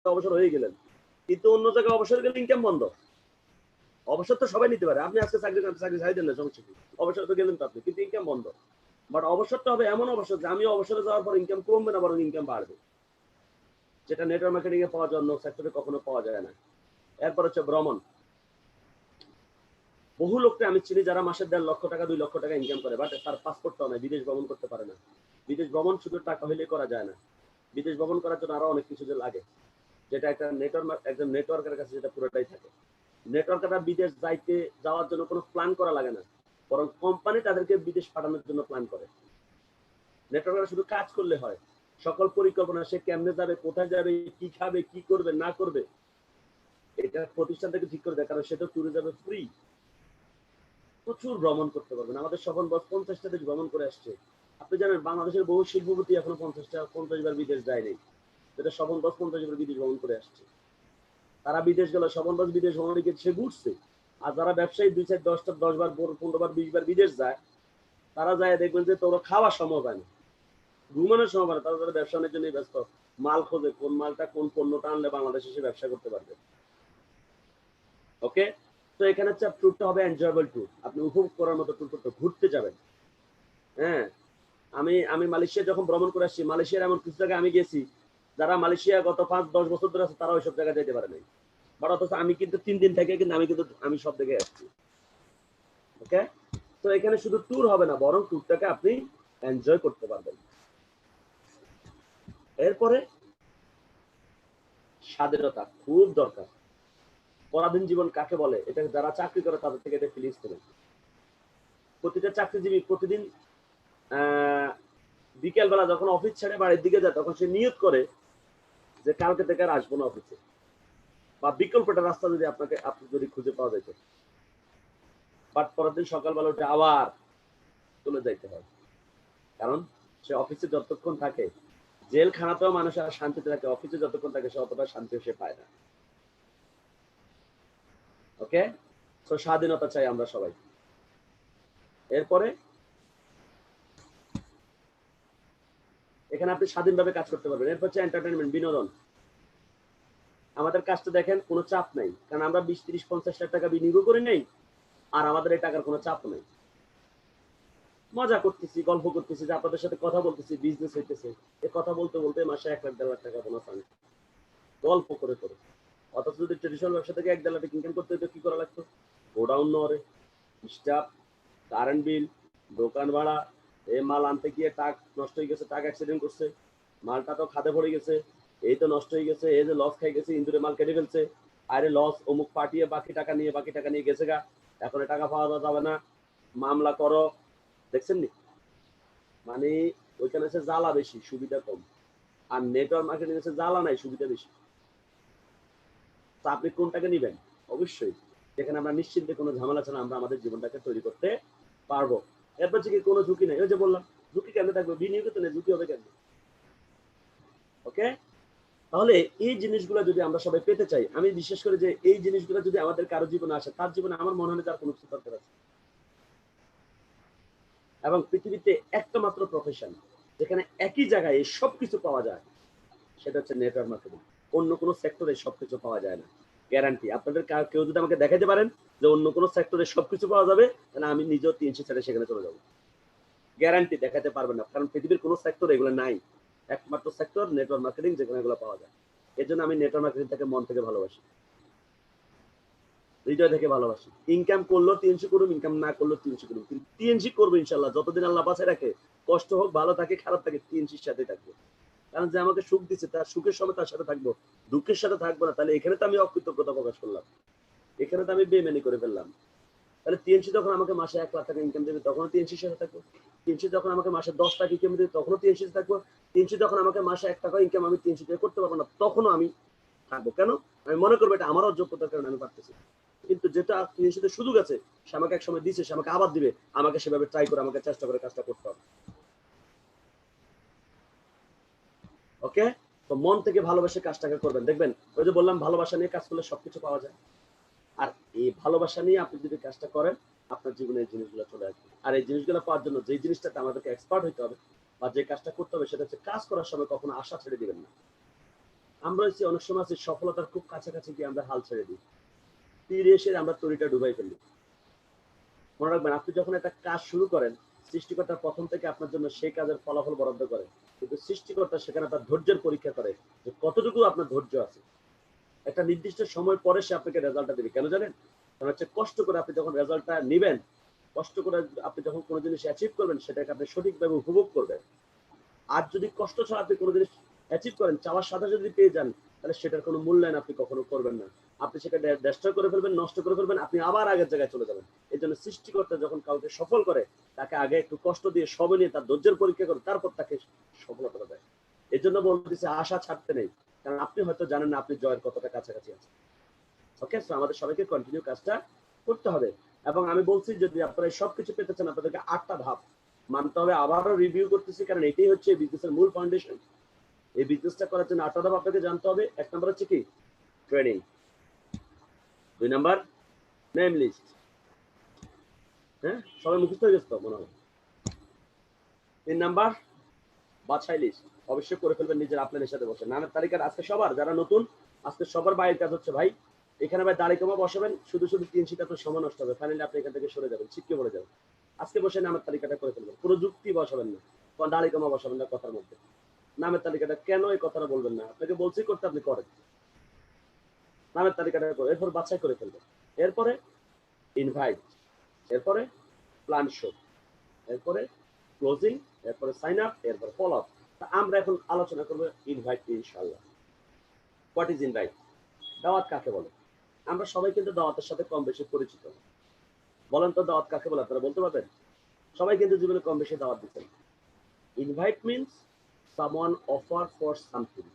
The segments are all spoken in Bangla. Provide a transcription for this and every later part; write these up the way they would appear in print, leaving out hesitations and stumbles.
অবসর হয়ে গেলেন, কিন্তু অন্য জায়গায় অবসর গেলে ইনকাম বন্ধ। অবসর তো সবাই নিতে পারে, আপনি আজকে চাকরি ছাড়িয়ে দেন না, সমস্যা কি, অবসর তো গেলেন তো আপনি, কিন্তু ইনকাম বন্ধ। বাট অবসরটা হবে এমন অবসর যে আমি অবসরে যাওয়ার পর ইনকাম কমবে না, বরং ইনকাম বাড়বে, যেটা নেটওয়ার্ক মার্কেটিং এ পাওয়া যায়, অন্য সেক্টরে কখনো পাওয়া যায় না। এরপর হচ্ছে ভ্রমণ। বহু লোককে আমি চিনি যারা মাসে 1.5 লক্ষ টাকা 2 লক্ষ টাকা ইনকাম করে, বাট তার পাসপোর্টটাও নাই, বিদেশ ভ্রমণ করতে পারে না। বিদেশ ভ্রমণ শুধু টাকা হইলে করা যায় না, বিদেশ ভ্রমণ করার জন্য আরো অনেক কিছু যে লাগে, যেটা একটা নেটওয়ার্ক, একজন নেটওয়ার্কের কাছে যেটা পুরোটাই থাকে। নেটওয়ার্কাররা বিদেশ যাওয়ার জন্য কোনো প্ল্যান করা লাগে না, বরং কোম্পানি তাদেরকে বিদেশ পাঠানোর জন্য প্ল্যান করে। নেটওয়ার্কাররা শুধু কাজ করলে হয়, সকল পরিকল্পনা, সে কেমনে যাবে, কোথায় যাবে, কি খাবে, কি করবে না করবে, এটা প্রতিষ্ঠান থেকে ঠিক করে দেয়, কারণ সেটা ট্যুরে যাবে ফ্রি। প্রচুর ভ্রমণ করতে পারবেন। আমাদের স্বপন বস 50টা দেশ ভ্রমণ করে আসছে। আপনি জানেন বাংলাদেশের বহু শিল্পপতি এখনো 50 বার বিদেশ যায়নি, যেটা স্বপন বস 50 বার বিদেশ ভ্রমণ করে আসছে। তারা বিদেশ গেল, স্বপন বস বিদেশ ভ্রমণে গিয়ে সে ঘুরছে। আর যারা ব্যবসায়ী 2 4 10 বার 15 বার 20 বার বিদেশ যায়, তারা যায় দেখবেন যে তোরা খাওয়া সম্ভব হয় না, ঘুমানোর সময় হয় না, তারা ব্যবসা বাণিজ্য নিয়ে ব্যস্ত, মাল খোঁজে, কোন মালটা কোন পণ্যটা আনলে বাংলাদেশে এসে ব্যবসা করতে পারবে। ওকে, তো এখানে হচ্ছে ট্যুরটা হবে এনজয়েবল ট্যুর, আপনি উপভোগ করার মতো ট্যুর করতে, ঘুরতে যাবেন। হ্যাঁ, আমি আমি মালয়েশিয়া যখন ভ্রমণ করে আসছি, মালয়েশিয়ার এমন কিছু জায়গায় আমি গেছি, যারা মালয়েশিয়া গত 5-10 বছর ধরে আছে তারা ওইসব জায়গায় যেতে পারে নাই, বাট অথচ আমি কিন্তু 3 দিন থেকে কিন্তু আমি সব জায়গায় আসছি। ওকে, তো এখানে শুধু ট্যুর হবে না, বরং ট্যুরটাকে আপনি এনজয় করতে পারবেন। এরপরে স্বাধীনতা খুব দরকার। পরাধীন জীবন কাকে বলে, এটা যারা চাকরি করে তাদের থেকে এটা ফিলিংস নেবেন। প্রতিটা চাকরিজীবী প্রতিদিন বিকেলবেলা যখন অফিস ছেড়ে বাড়ির দিকে যায়, তখন সে নিয়ত করে যে কালকে থেকে আর আসবো না অফিসে, বা বিকল্পটা রাস্তা যদি আপনি যদি খুঁজে পাওয়া যেত। বাট পরের দিন সকালবেলা উঠে আবার চলে যাইতে হয়, কারণ সে অফিসে যতক্ষণ থাকে, জেলখানাতেও মানুষ আর শান্তিতে থাকে, অফিসে যতক্ষণ থাকে সে অতটা শান্তি সে পায় না। ওকে, তো স্বাধীনতা চাই আমরা সবাই। এরপরে এখানে আপনি স্বাধীনভাবে কাজ করতে পারবেন। এরপর হচ্ছে এন্টারটেনমেন্ট, বিনোদন। আমাদের কাজটা দেখেন, কোনো চাপ নাই, কারণ আমরা 20-30-50 লাখ টাকা বিনিয়োগ করে নেই, আর আমাদের এই টাকার কোনো চাপ নেই। মজা করতেছি, গল্প করতেছি, যে আপনাদের সাথে কথা বলতেছি, বিজনেস হইতেছে, এই কথা বলতে বলতে মাসে 1 লাখ 1.5 লাখ টাকা বোনাস আনে, গল্প করে করে। অথচ যদি ট্রেডিশনাল ব্যবসা থেকে 1-1.5 লাখ ইনকাম করতে হতো, কি করা লাগতো, গোডাউন নরে, স্টাফ, কারেন্ট বিল, দোকান ভাড়া, এই মাল আনতে গিয়ে টাক নষ্ট হয়ে গেছে, টাক অ্যাক্সিডেন্ট করছে, মালটা তো খাদে পড়ে গেছে, এই তো নষ্ট হয়ে গেছে, এই যে লস খাই গেছে, ইন্দুরে মাল কেটে ফেলছে, আরে লস, অমুক পাঠিয়ে বাকি টাকা নিয়ে গেছে গা, এখন টাকা পাওয়া যাবে না, মামলা করো। দেখছেন নি, মানে ওইখানে হচ্ছে জ্বালা বেশি, সুবিধা কম। আর নেটওয়ার্ক মার্কেটিং হচ্ছে জ্বালা নাই, সুবিধা বেশি। তা আপনি কোনটাকে নিবেন? অবশ্যই যেখানে আমরা নিশ্চিন্তে কোনো ঝামেলা ছাড়া আমরা আমাদের জীবনটাকে তৈরি করতে পারবো। এরপর থেকে কোনো ঝুঁকি নেই, ওই যে বললাম ঝুঁকি কেন থাকবে, বিনিয়োগে তো নেই, ঝুঁকি হবে কেন? ওকে, তাহলে এই জিনিসগুলো যদি আমরা সবাই পেতে চাই, আমি বিশেষ করে যে এই জিনিসগুলো যদি আমাদের কারো জীবনে আসে, তার জীবনে আমার মনে হয় তার কোনো কিছু দরকার আছে। এবং পৃথিবীতে একটা মাত্র প্রফেশন যেখানে একই জায়গায় এই সব কিছু পাওয়া যায়, সেটা হচ্ছে নেটওয়ার্ক মার্কেটিং। অন্য কোনো সেক্টরে সবকিছু পাওয়া যায় না, গ্যারান্টি। আপনাদের কেউ যদি আমাকে দেখাতে পারেন যে অন্য কোনো সেক্টরে সবকিছু পাওয়া যাবে, তাহলে আমি নিজেও 300 ছেড়ে সেখানে চলে যাবো, গ্যারান্টি। দেখাতে পারবেন না, কারণ পৃথিবীর কোনো সেক্টর এগুলো নাই, একমাত্র সেক্টর নেটওয়ার্ক মার্কেটিং, যেখানে এগুলো পাওয়া যায়। এর জন্য আমি নেটওয়ার্ক মার্কেটিংটাকে মন থেকে ভালোবাসি, হৃদয় থেকে ভালোবাসি। ইনকাম করলো 300 করুন, ইনকাম না করলো 300 করুন, কিন্তু 300 করবো ইনশাল্লাহ, যতদিন আল্লাহ বাঁচায় রাখে, কষ্ট হোক, ভালো থাকে, খারাপ থাকে, 300 সাথে থাকবো। কারণ যে আমাকে সুখ দিচ্ছে, তার সুখের সময় তার সাথে থাকবো, দুঃখের সাথে থাকবো না। তাহলে এখানে তো আমি অকৃতজ্ঞতা প্রকাশ করলাম, এখানে তো আমি বেমানি করে ফেললাম। তাহলে 300 যখন আমাকে মাসে 1 লাখ টাকা ইনকাম দেবে, তখনও 300 সাথে থাকবো। 300 যখন আমাকে মাসে 10 টাকা ইনকাম দেবে, তখনও 300 থাকবো। 300 যখন আমাকে মাসে 1 টাকা ইনকাম আমি 300 টাকা করতে পারবো না, তখনও আমি থাকবো। কেন? আমি মনে করবো এটা আমার অযোগ্যতার কারণে আমি পারতেছি। কিন্তু যেটা 300 সুযোগ আছে, সে আমাকে এক সময় দিচ্ছে, সে আমাকে আবার দিবে, আমাকে সেভাবে ট্রাই করে, আমাকে চেষ্টা করে কাজটা করতে হবে। ওকে, তো মন থেকে ভালোবাসে কাজটাকে করবেন, দেখবেন ওই যে বললাম ভালোবাসা নিয়ে কাজ করলে সবকিছু পাওয়া যায়। আর এই ভালোবাসা নিয়ে আপনি যদি কাজটা করেন, আপনার জীবনে এই জিনিসগুলো চলে আসবে। আর এই জিনিসগুলো পাওয়ার জন্য যে জিনিসটাতে আমাদেরকে এক্সপার্ট হইতে হবে, বা যে কাজটা করতে হবে, সেটা হচ্ছে কাজ করার সময় কখনো আশা ছেড়ে দিবেন না। আমরা হচ্ছে অনেক সময় আছে সফলতার খুব কাছাকাছি গিয়ে আমরা হাল ছেড়ে দিই, ফিরে এসে আমরা তরিটা ডুবাই ফেলি। মনে রাখবেন, আপনি যখন একটা কাজ শুরু করেন, সৃষ্টিকর্তা প্রথম থেকে আপনার জন্য সেই কাজের ফলাফল বরাদ্দ করে, কিন্তু সৃষ্টিকর্তা সেখানে তার ধৈর্যের পরীক্ষা করে যে কতটুকু আপনার ধৈর্য আছে। একটা নির্দিষ্ট সময় পরে সে আপনাকে রেজাল্টটা দেবে। কেন জানেন? কারণ হচ্ছে কষ্ট করে আপনি যখন রেজাল্টটা নেবেন, কষ্ট করে আপনি যখন কোনো জিনিস অ্যাচিভ করবেন, সেটাকে আপনি সঠিকভাবে উপভোগ করবেন। আর যদি কষ্ট ছাড়া আপনি কোনো জিনিস অ্যাচিভ করেন, চাওয়ার সাথে যদি পেয়ে যান, তাহলে সেটার কোনো মূল্যায়ন আপনি কখনো করবেন না। আপনি সেটা ডেস্ট্রয় করে ফেলবেন, নষ্ট করে ফেলবেন, আপনি আবার আগের জায়গায় চলে যাবেন। এই জন্য সৃষ্টিকর্তা যখন কাউকে সফল করে, তাকে আগে একটু কষ্ট দিয়ে সবে নিয়ে তার ধৈর্যের পরীক্ষা করে তারপর তাকে সফলতা দেয়। এই জন্য বলতেছে আশা ছাড়তে নেই, কারণ আপনি হয়তো জানেন না আপনি জয়ের কতটা কাছাকাছি আছে। ওকে, সো আমাদের সবাইকে কন্টিনিউ কাজটা করতে হবে। এবং আমি বলছি যদি আপনারা সবকিছু পেতে চান, আপনাদেরকে 8টা ধাপ মানতে হবে। আবারও রিভিউ করতেছি, কারণ এটাই হচ্ছে বিজনেসের মূল ফাউন্ডেশন। এই বিজনেসটা করার জন্য 8টা ধাপ আপনাকে জানতে হবে। 1 নাম্বার হচ্ছে কি? ট্রেনিং। 2 number name list. হ্যাঁ, সবাই মুখস্থ হয়ে গেছে তো মনে হয়। 3 নাম্বার বাছাই লিস্ট। অবশ্যই করে ফেলবেন নিজের আপলাইনের সাথে বসে। নামের তালিকার আজকে সবার যারা নতুন, আজকে সবার বাইরের কাজ হচ্ছে ভাই, এখানে ভাই দাড়ি কমা বসাবেন, শুধু শুধু 3 শীট আপনার সময় নষ্ট হবে। ফাইনালি আপনি এখান থেকে সরে যাবেন, ছিটকে পড়ে যাবেন। আজকে বসে নামের তালিকাটা করে ফেলবেন, কোনো যুক্তি বসাবেন না, কোনো দাড়ি কমা বসাবেন না কথার মধ্যে। নামের তালিকাটা কেন এই কথাটা বলবেন না, আপনাকে বলছি করতে, আপনি করেন। নামের তালিকাটা করে এরপর বাছাই করে ফেলবেন। এরপরে ইনভাইট, এরপরে প্ল্যান শো, এরপরে ক্লোজিং, এরপরে সাইন আপ, এরপরে ফলো আপ। আমরা এখন আলোচনা করবো ইনভাইট নিয়ে ইনশাআল্লাহ। What is invite? দাওয়াত কাকে বলে? আমরা সবাই কিন্তু দাওয়াতের সাথে কম বেশি পরিচিত। বলেন তো দাওয়াত কাকে বলে, আপনারা বলতে পারবেন? সবাই কিন্তু জীবনে কম বেশি দাওয়াত দিচ্ছেন। Invite means someone offer for something.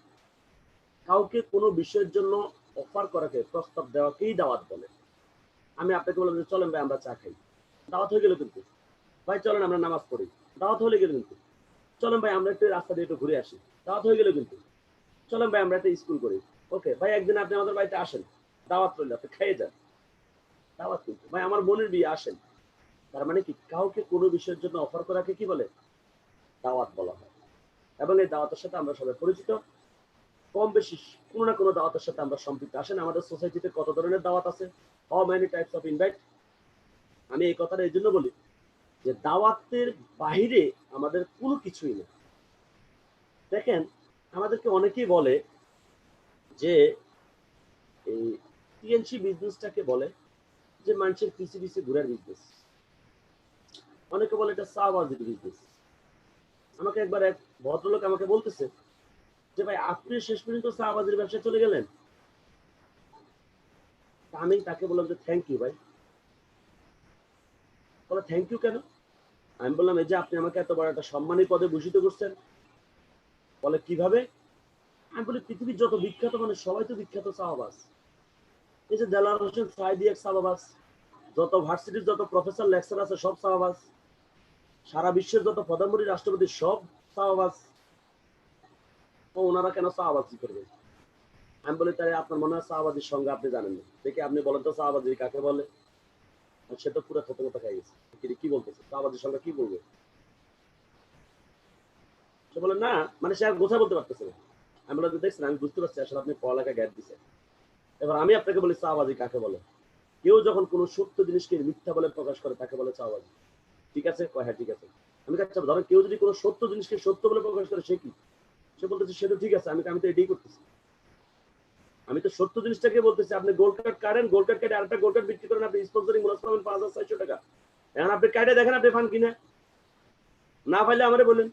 কাউকে কোনো বিষয়ের জন্য অফার করাকে, প্রস্তাব দেওয়াকেই দাওয়াত বলে। আমি আপনাকে বললাম যে চলেন ভাই আমরা চা খাই, দাওয়াত হয়ে গেল কিন্তু। ভাই চলেন আমরা নামাজ পড়ি, দাওয়াত হয়ে গেল কিন্তু। চলেন ভাই আমরা একটু রাস্তা দিয়ে একটু ঘুরে আসি, দাওয়াত হয়ে গেল কিন্তু। চলেন ভাই আমরা একটা স্কুল করি, ওকে ভাই একদিন আপনি আমাদের বাড়িতে আসেন, দাওয়াত রইল, আপনি খেয়ে যান, দাওয়াত কিন্তু। ভাই আমার বোনের বিয়ে, আসেন। তার মানে কি, কাউকে কোনো বিষয়ের জন্য অফার করাকে কি বলে? দাওয়াত বলা হয়। এবং এই দাওয়াতের সাথে আমরা সবাই পরিচিত, কম বেশি কোনো না কোনো দাওয়াতের সাথে আমরা সম্পৃক্ত। আসেন, আমাদের সোসাইটিতে কত ধরনের দাওয়াত আছে, how many types of invite. আমি এই কথাটা এই জন্য বলি যে দাওয়াতের বাহিরে আমাদের কোনো কিছুই নেই। দেখেন, আমাদেরকে অনেকেই বলে যে এই টিএনসি বিজনেসটাকে বলে যে মানুষের পিছে পিছে ঘুরার বিজনেস। অনেকে বলে এটা চাওয়াবাজির বিজনেস। আমাকে একবার এক ভদ্রলোক আমাকে বলতেছে যে ভাই আপনি শেষ পর্যন্ত চাওয়াবাজির ব্যবসায় চলে গেলেন। আমি তাকে বললাম যে থ্যাংক ইউ ভাই। বলে থ্যাংক ইউ কেন? আমি বললাম এই যে আপনি আমাকে এত বড় একটা সম্মানী পদে ভূষিত করছেন। বলে কিভাবে? আমি বলি পৃথিবীর যত বিখ্যাত মানুষ সবাই তো বিখ্যাত চাওয়াবাজ। এই যে দেলাওয়ার হোসেন সাঈদী এক চাওয়াবাজ, যত ভার্সিটির যত প্রফেসর লেকচার আছে সব চাওয়াবাজ, সারা বিশ্বের যত প্রধানমন্ত্রী রাষ্ট্রপতি সব চাওয়াবাজ। তো ওনারা কেন চাওয়াবাজি করবে? আমি বলি তাই আপনার মনে হয় চাওয়াবাজির সঙ্গে আপনি জানেন না, দেখি আপনি বলেন তো চাওয়াবাজি কাকে বলে? সে তো পুরো থতমত খাই গেছে, কি বলতেছে, চাওয়াবাজির সঙ্গে কি বলবে? সে বলে না, মানে সে আর গোছা বলতে পারতেছে না। আমি বললাম দেখছেন, আমি বুঝতে পারছি আসলে আপনি পড়ালেখা গ্যাপ দিচ্ছেন। এবার আমি আপনাকে বলি চাওয়াবাজি কাকে বলে। কেউ যখন কোনো সত্য জিনিসকে মিথ্যা বলে প্রকাশ করে তাকে বলে চাওয়াবাজি। ঠিক আছে? হ্যাঁ ঠিক আছে। আমি কাছে ধরেন কেউ যদি কোনো সত্য জিনিসকে সত্য বলে প্রকাশ করে সে কি? সে বলতেছে সে তো ঠিক আছে, আমি তো এটাই করতেছি। আমি তো সত্য জিনিসটাকে বলতেছি। আপনি গোল্ড কার্ড কাটেন, গোল্ড কার্ড কেটে আরেকটা গোল্ড কার্ড বিক্রি করেন, আপনি স্পন্সরিং বোনাস পাবেন 5,600 টাকা। এখন আপনি কাটে দেখেন আপনি ফান কিনা, না পাইলে আমারে বলেন।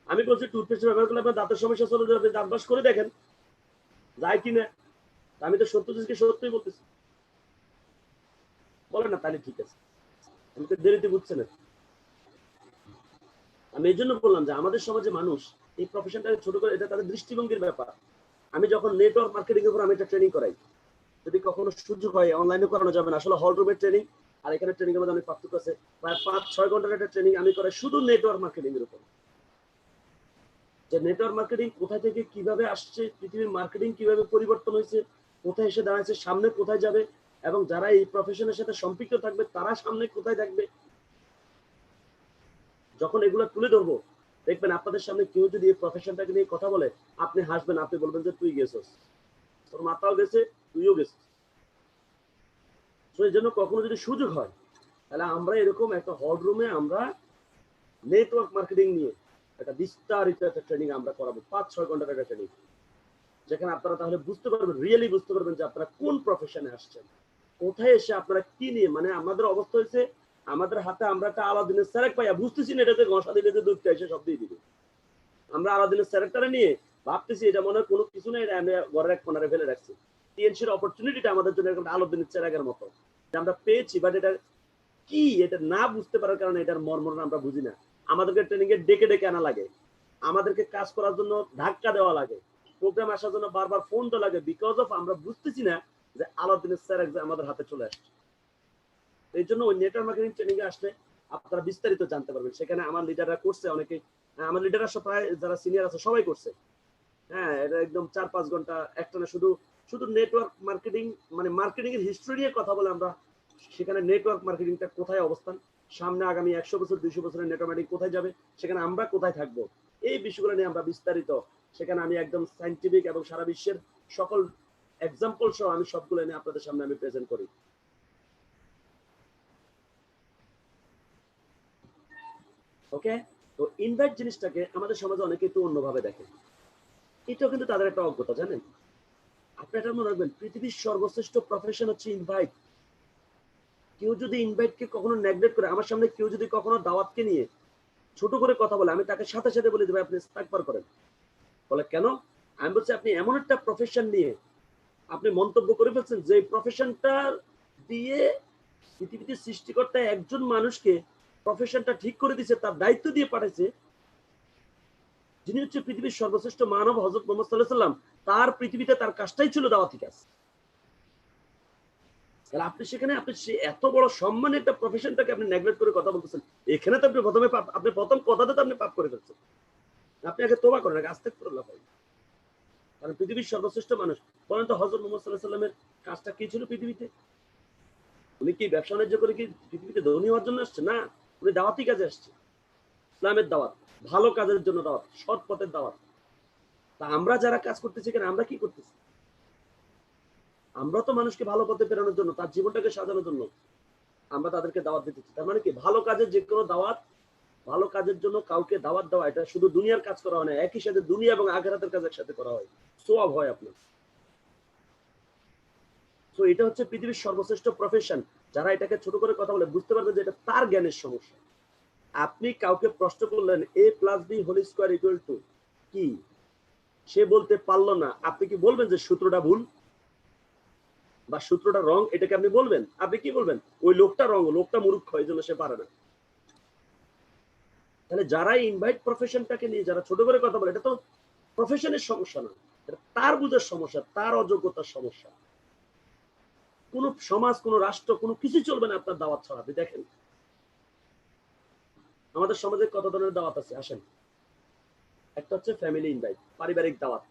আমি বলছি টুথপেস্ট ব্যবহার করলে আপনার দাঁতের সমস্যা চলে যাবে, আপনি দাঁত ব্রাশ করে দেখেন যায় কিনা। আমি তো সত্য জিনিসকে সত্যই বলতেছি। বলেন না তাহলে ঠিক আছে, আমি তো দেরিতে বুঝছে না। আমি এই জন্য বললাম যে আমাদের সমাজে মানুষ এই প্রফেশনটাকে ছোট করে, এটা তাদের দৃষ্টিভঙ্গির ব্যাপার। আমি যখন নেটওয়ার্ক মার্কেটিং এর উপর আমি একটা ট্রেনিং করাই, যদি কখনো সুযোগ হয় অনলাইনে করানো যাবে না, আসলে হল রুমের ট্রেনিং আর এখানে ট্রেনিং এর মধ্যে অনেক পার্থক্য আছে। প্রায় 5-6 ঘন্টার একটা ট্রেনিং আমি করাই শুধু নেটওয়ার্ক মার্কেটিং এর উপর। যে নেটওয়ার্ক মার্কেটিং কোথায় থেকে কিভাবে আসছে, পৃথিবীর মার্কেটিং কিভাবে পরিবর্তন হয়েছে, কোথায় এসে দাঁড়াচ্ছে, সামনে কোথায় যাবে, এবং যারা এই প্রফেশনের সাথে সম্পৃক্ত থাকবে তারা সামনে কোথায় থাকবে। যখন এগুলো তুলে ধরবো দেখবেন আপনাদের সামনে কেউ যদি এই প্রফেশনটাকে নিয়ে কথা বলে, আপনি হাসবেন, আপনি বলবেন যে তুই গেছিস, তোর মাথাও গেছে, তুইও গেছিস। তো এই জন্য কখনো যদি সুযোগ হয়, তাহলে আমরা এরকম একটা হল রুমে আমরা নেটওয়ার্ক মার্কেটিং নিয়ে একটা বিস্তারিত একটা ট্রেনিং আমরা করাবো, 5-6 ঘন্টার একটা ট্রেনিং, যেখানে আপনারা তাহলে বুঝতে পারবেন, রিয়েলি বুঝতে পারবেন যে আপনারা কোন প্রফেশনে আসছেন, কোথায় এসে আপনারা কি নিয়ে, মানে আমাদের অবস্থা হয়েছে আমাদের হাতে আমরা একটা আলাদিনের স্যারেক পাইয়া বুঝতেছি না এটাতে ঘষা দিলে যে দুধটা এসে সব দিয়ে দিবে। আমরা আলাদিনের স্যারেকটারে নিয়ে ভাবতেছি এটা মনে হয় কোনো কিছু নেই, আমি ঘরের এক কোনারে ফেলে রাখছি। টিএনসির অপরচুনিটিটা আমাদের জন্য একটা আলাদিনের স্যারেকের মতো আমরা পেয়েছি, বাট এটা কি, এটা না বুঝতে পারার কারণে এটার মর্মটা আমরা বুঝি না। আমাদেরকে ট্রেনিং এ ডেকে ডেকে আনা লাগে, আমাদেরকে কাজ করার জন্য ধাক্কা দেওয়া লাগে, প্রোগ্রাম আসার জন্য বারবার ফোন দেওয়া লাগে, বিকজ অফ আমরা বুঝতেছি না যে আলাদিনের স্যার আমাদের হাতে চলে আসছে। এই জন্য ওই নেটওয়ার্ক মার্কেটিং ট্রেনিং এ আসলে আপনারা বিস্তারিত জানতে পারবেন। সেখানে আমার লিডাররা করছে, অনেকে আমার লিডাররা প্রায় যারা সিনিয়র আছে সবাই করছে। হ্যাঁ, এটা একদম 4-5 ঘন্টা একটানা শুধু শুধু নেটওয়ার্ক মার্কেটিং, মানে মার্কেটিং এর হিস্ট্রি নিয়ে কথা বলে আমরা সেখানে নেটওয়ার্ক মার্কেটিংটা কোথায় অবস্থান, সামনে আগামী 100 বছর 200 বছরের নেটওয়ার্ক মার্কেটিং কোথায় যাবে, সেখানে আমরা কোথায় থাকবো, এই বিষয়গুলো নিয়ে আমরা বিস্তারিত, সেখানে আমি একদম সায়েন্টিফিক এবং সারা বিশ্বের সকল এক্সাম্পল সহ আমি সবগুলো নিয়ে আপনাদের সামনে আমি প্রেজেন্ট করি। ওকে, তো ইনভাইট জিনিসটাকে আমাদের সমাজে অনেকে একটু অন্যভাবে দেখে, এটাও কিন্তু তাদের একটা অজ্ঞতা, জানেন। আপনি এটা মনে রাখবেন, পৃথিবীর সর্বশ্রেষ্ঠ প্রফেশন হচ্ছে ইনভাইট। কেউ যদি ইনভাইটকে কখনো নেগলেক্ট করে, আমার সামনে কেউ যদি কখনো দাওয়াতকে নিয়ে ছোট করে কথা বলে, আমি তাকে সাথে সাথে বলে দেবো আপনি ইস্তেগফার করেন। বলে কেন? আমি বলছি আপনি এমন একটা প্রফেশন নিয়ে আপনি মন্তব্য করে ফেলছেন যে প্রফেশনটা দিয়ে পৃথিবীতে সৃষ্টিকর্তা একজন মানুষকে প্রফেশনটা ঠিক করে দিয়েছে, তার দায়িত্ব দিয়ে পাঠাইছে, যিনি হচ্ছে পৃথিবীর সর্বশ্রেষ্ঠ মানব হযরত মুহাম্মদ সাল্লাল্লাহু আলাইহি ওয়াসাল্লাম, তার পৃথিবীতে তার কাজটাই ছিল দাওয়াতি কাজ। তাহলে আপনি সেখানে আপনি এত বড় সম্মানের একটা প্রফেশনটাকে আপনি নেগলেক্ট করে কথা বলতেছেন, এখানে তো আপনি প্রথমে আপনি প্রথম কথাতে তো আপনি পাপ করে ফেলছেন। আপনি আগে তওবা করেন, আগে আস্তাগফিরুল্লাহ পড়েন। কারণ পৃথিবীর সর্বশ্রেষ্ঠ মানুষ বলেন তো, হযরত মুহাম্মদ সাল্লাল্লাহু আলাইহি ওয়াসাল্লামের কাজটা কি ছিল পৃথিবীতে? উনি কি ব্যবসা বাণিজ্য করে কি পৃথিবীতে ধনী হওয়ার জন্য আসছে? না, উনি দাওয়াতি কাজে আসছে, ইসলামের দাওয়াত, ভালো কাজের জন্য দাওয়াত, সৎ পথের দাওয়াত। তা আমরা যারা কাজ করতেছি এখানে আমরা কি করতেছি? আমরা তো মানুষকে ভালো পথে ফেরানোর জন্য, তার জীবনটাকে সাজানোর জন্য আমরা তাদেরকে দাওয়াত দিতেছি। তার মানে কি, ভালো কাজের যে কোনো দাওয়াত, ভালো কাজের জন্য কাউকে দাওয়াত দেওয়া, এটা শুধু দুনিয়ার কাজ করা হয় না, একই সাথে দুনিয়া এবং আখিরাতের কাজ একসাথে করা হয়, সওয়াব হয় আপনার। তো এটা হচ্ছে পৃথিবীর সর্বশ্রেষ্ঠ প্রফেশন। যারা এটাকে ছোট করে কথা বলে, বুঝতে পারবে যে এটা তার জ্ঞানের সমস্যা। আপনি কাউকে প্রশ্ন করলেন a + b = কি, সে বলতে পারলো না, আপনি কি বলবেন যে সূত্রটা ভুল বা সূত্রটা রং? এটাকে আপনি বলবেন? আপনি কি বলবেন? ওই লোকটা রং, লোকটা মূর্খ, এই জন্য সে পারে না। তাহলে যারা ইনভাইট প্রফেশনটাকে নিয়ে যারা ছোট করে কথা বলে, এটা তো প্রফেশনের সমস্যা না, এটা তার বুঝার সমস্যা, তার অযোগ্যতার সমস্যা। কোন সমাজ, কোন রাষ্ট্র, কোনো কিছু চলবে না আপনার দাওয়াত ছাড়া। আপনি দেখেন আমাদের সমাজে কত ধরনের দাওয়াত আছে, আসেন। একটা হচ্ছে ফ্যামিলি ইনভাইট, পারিবারিক দাওয়াত,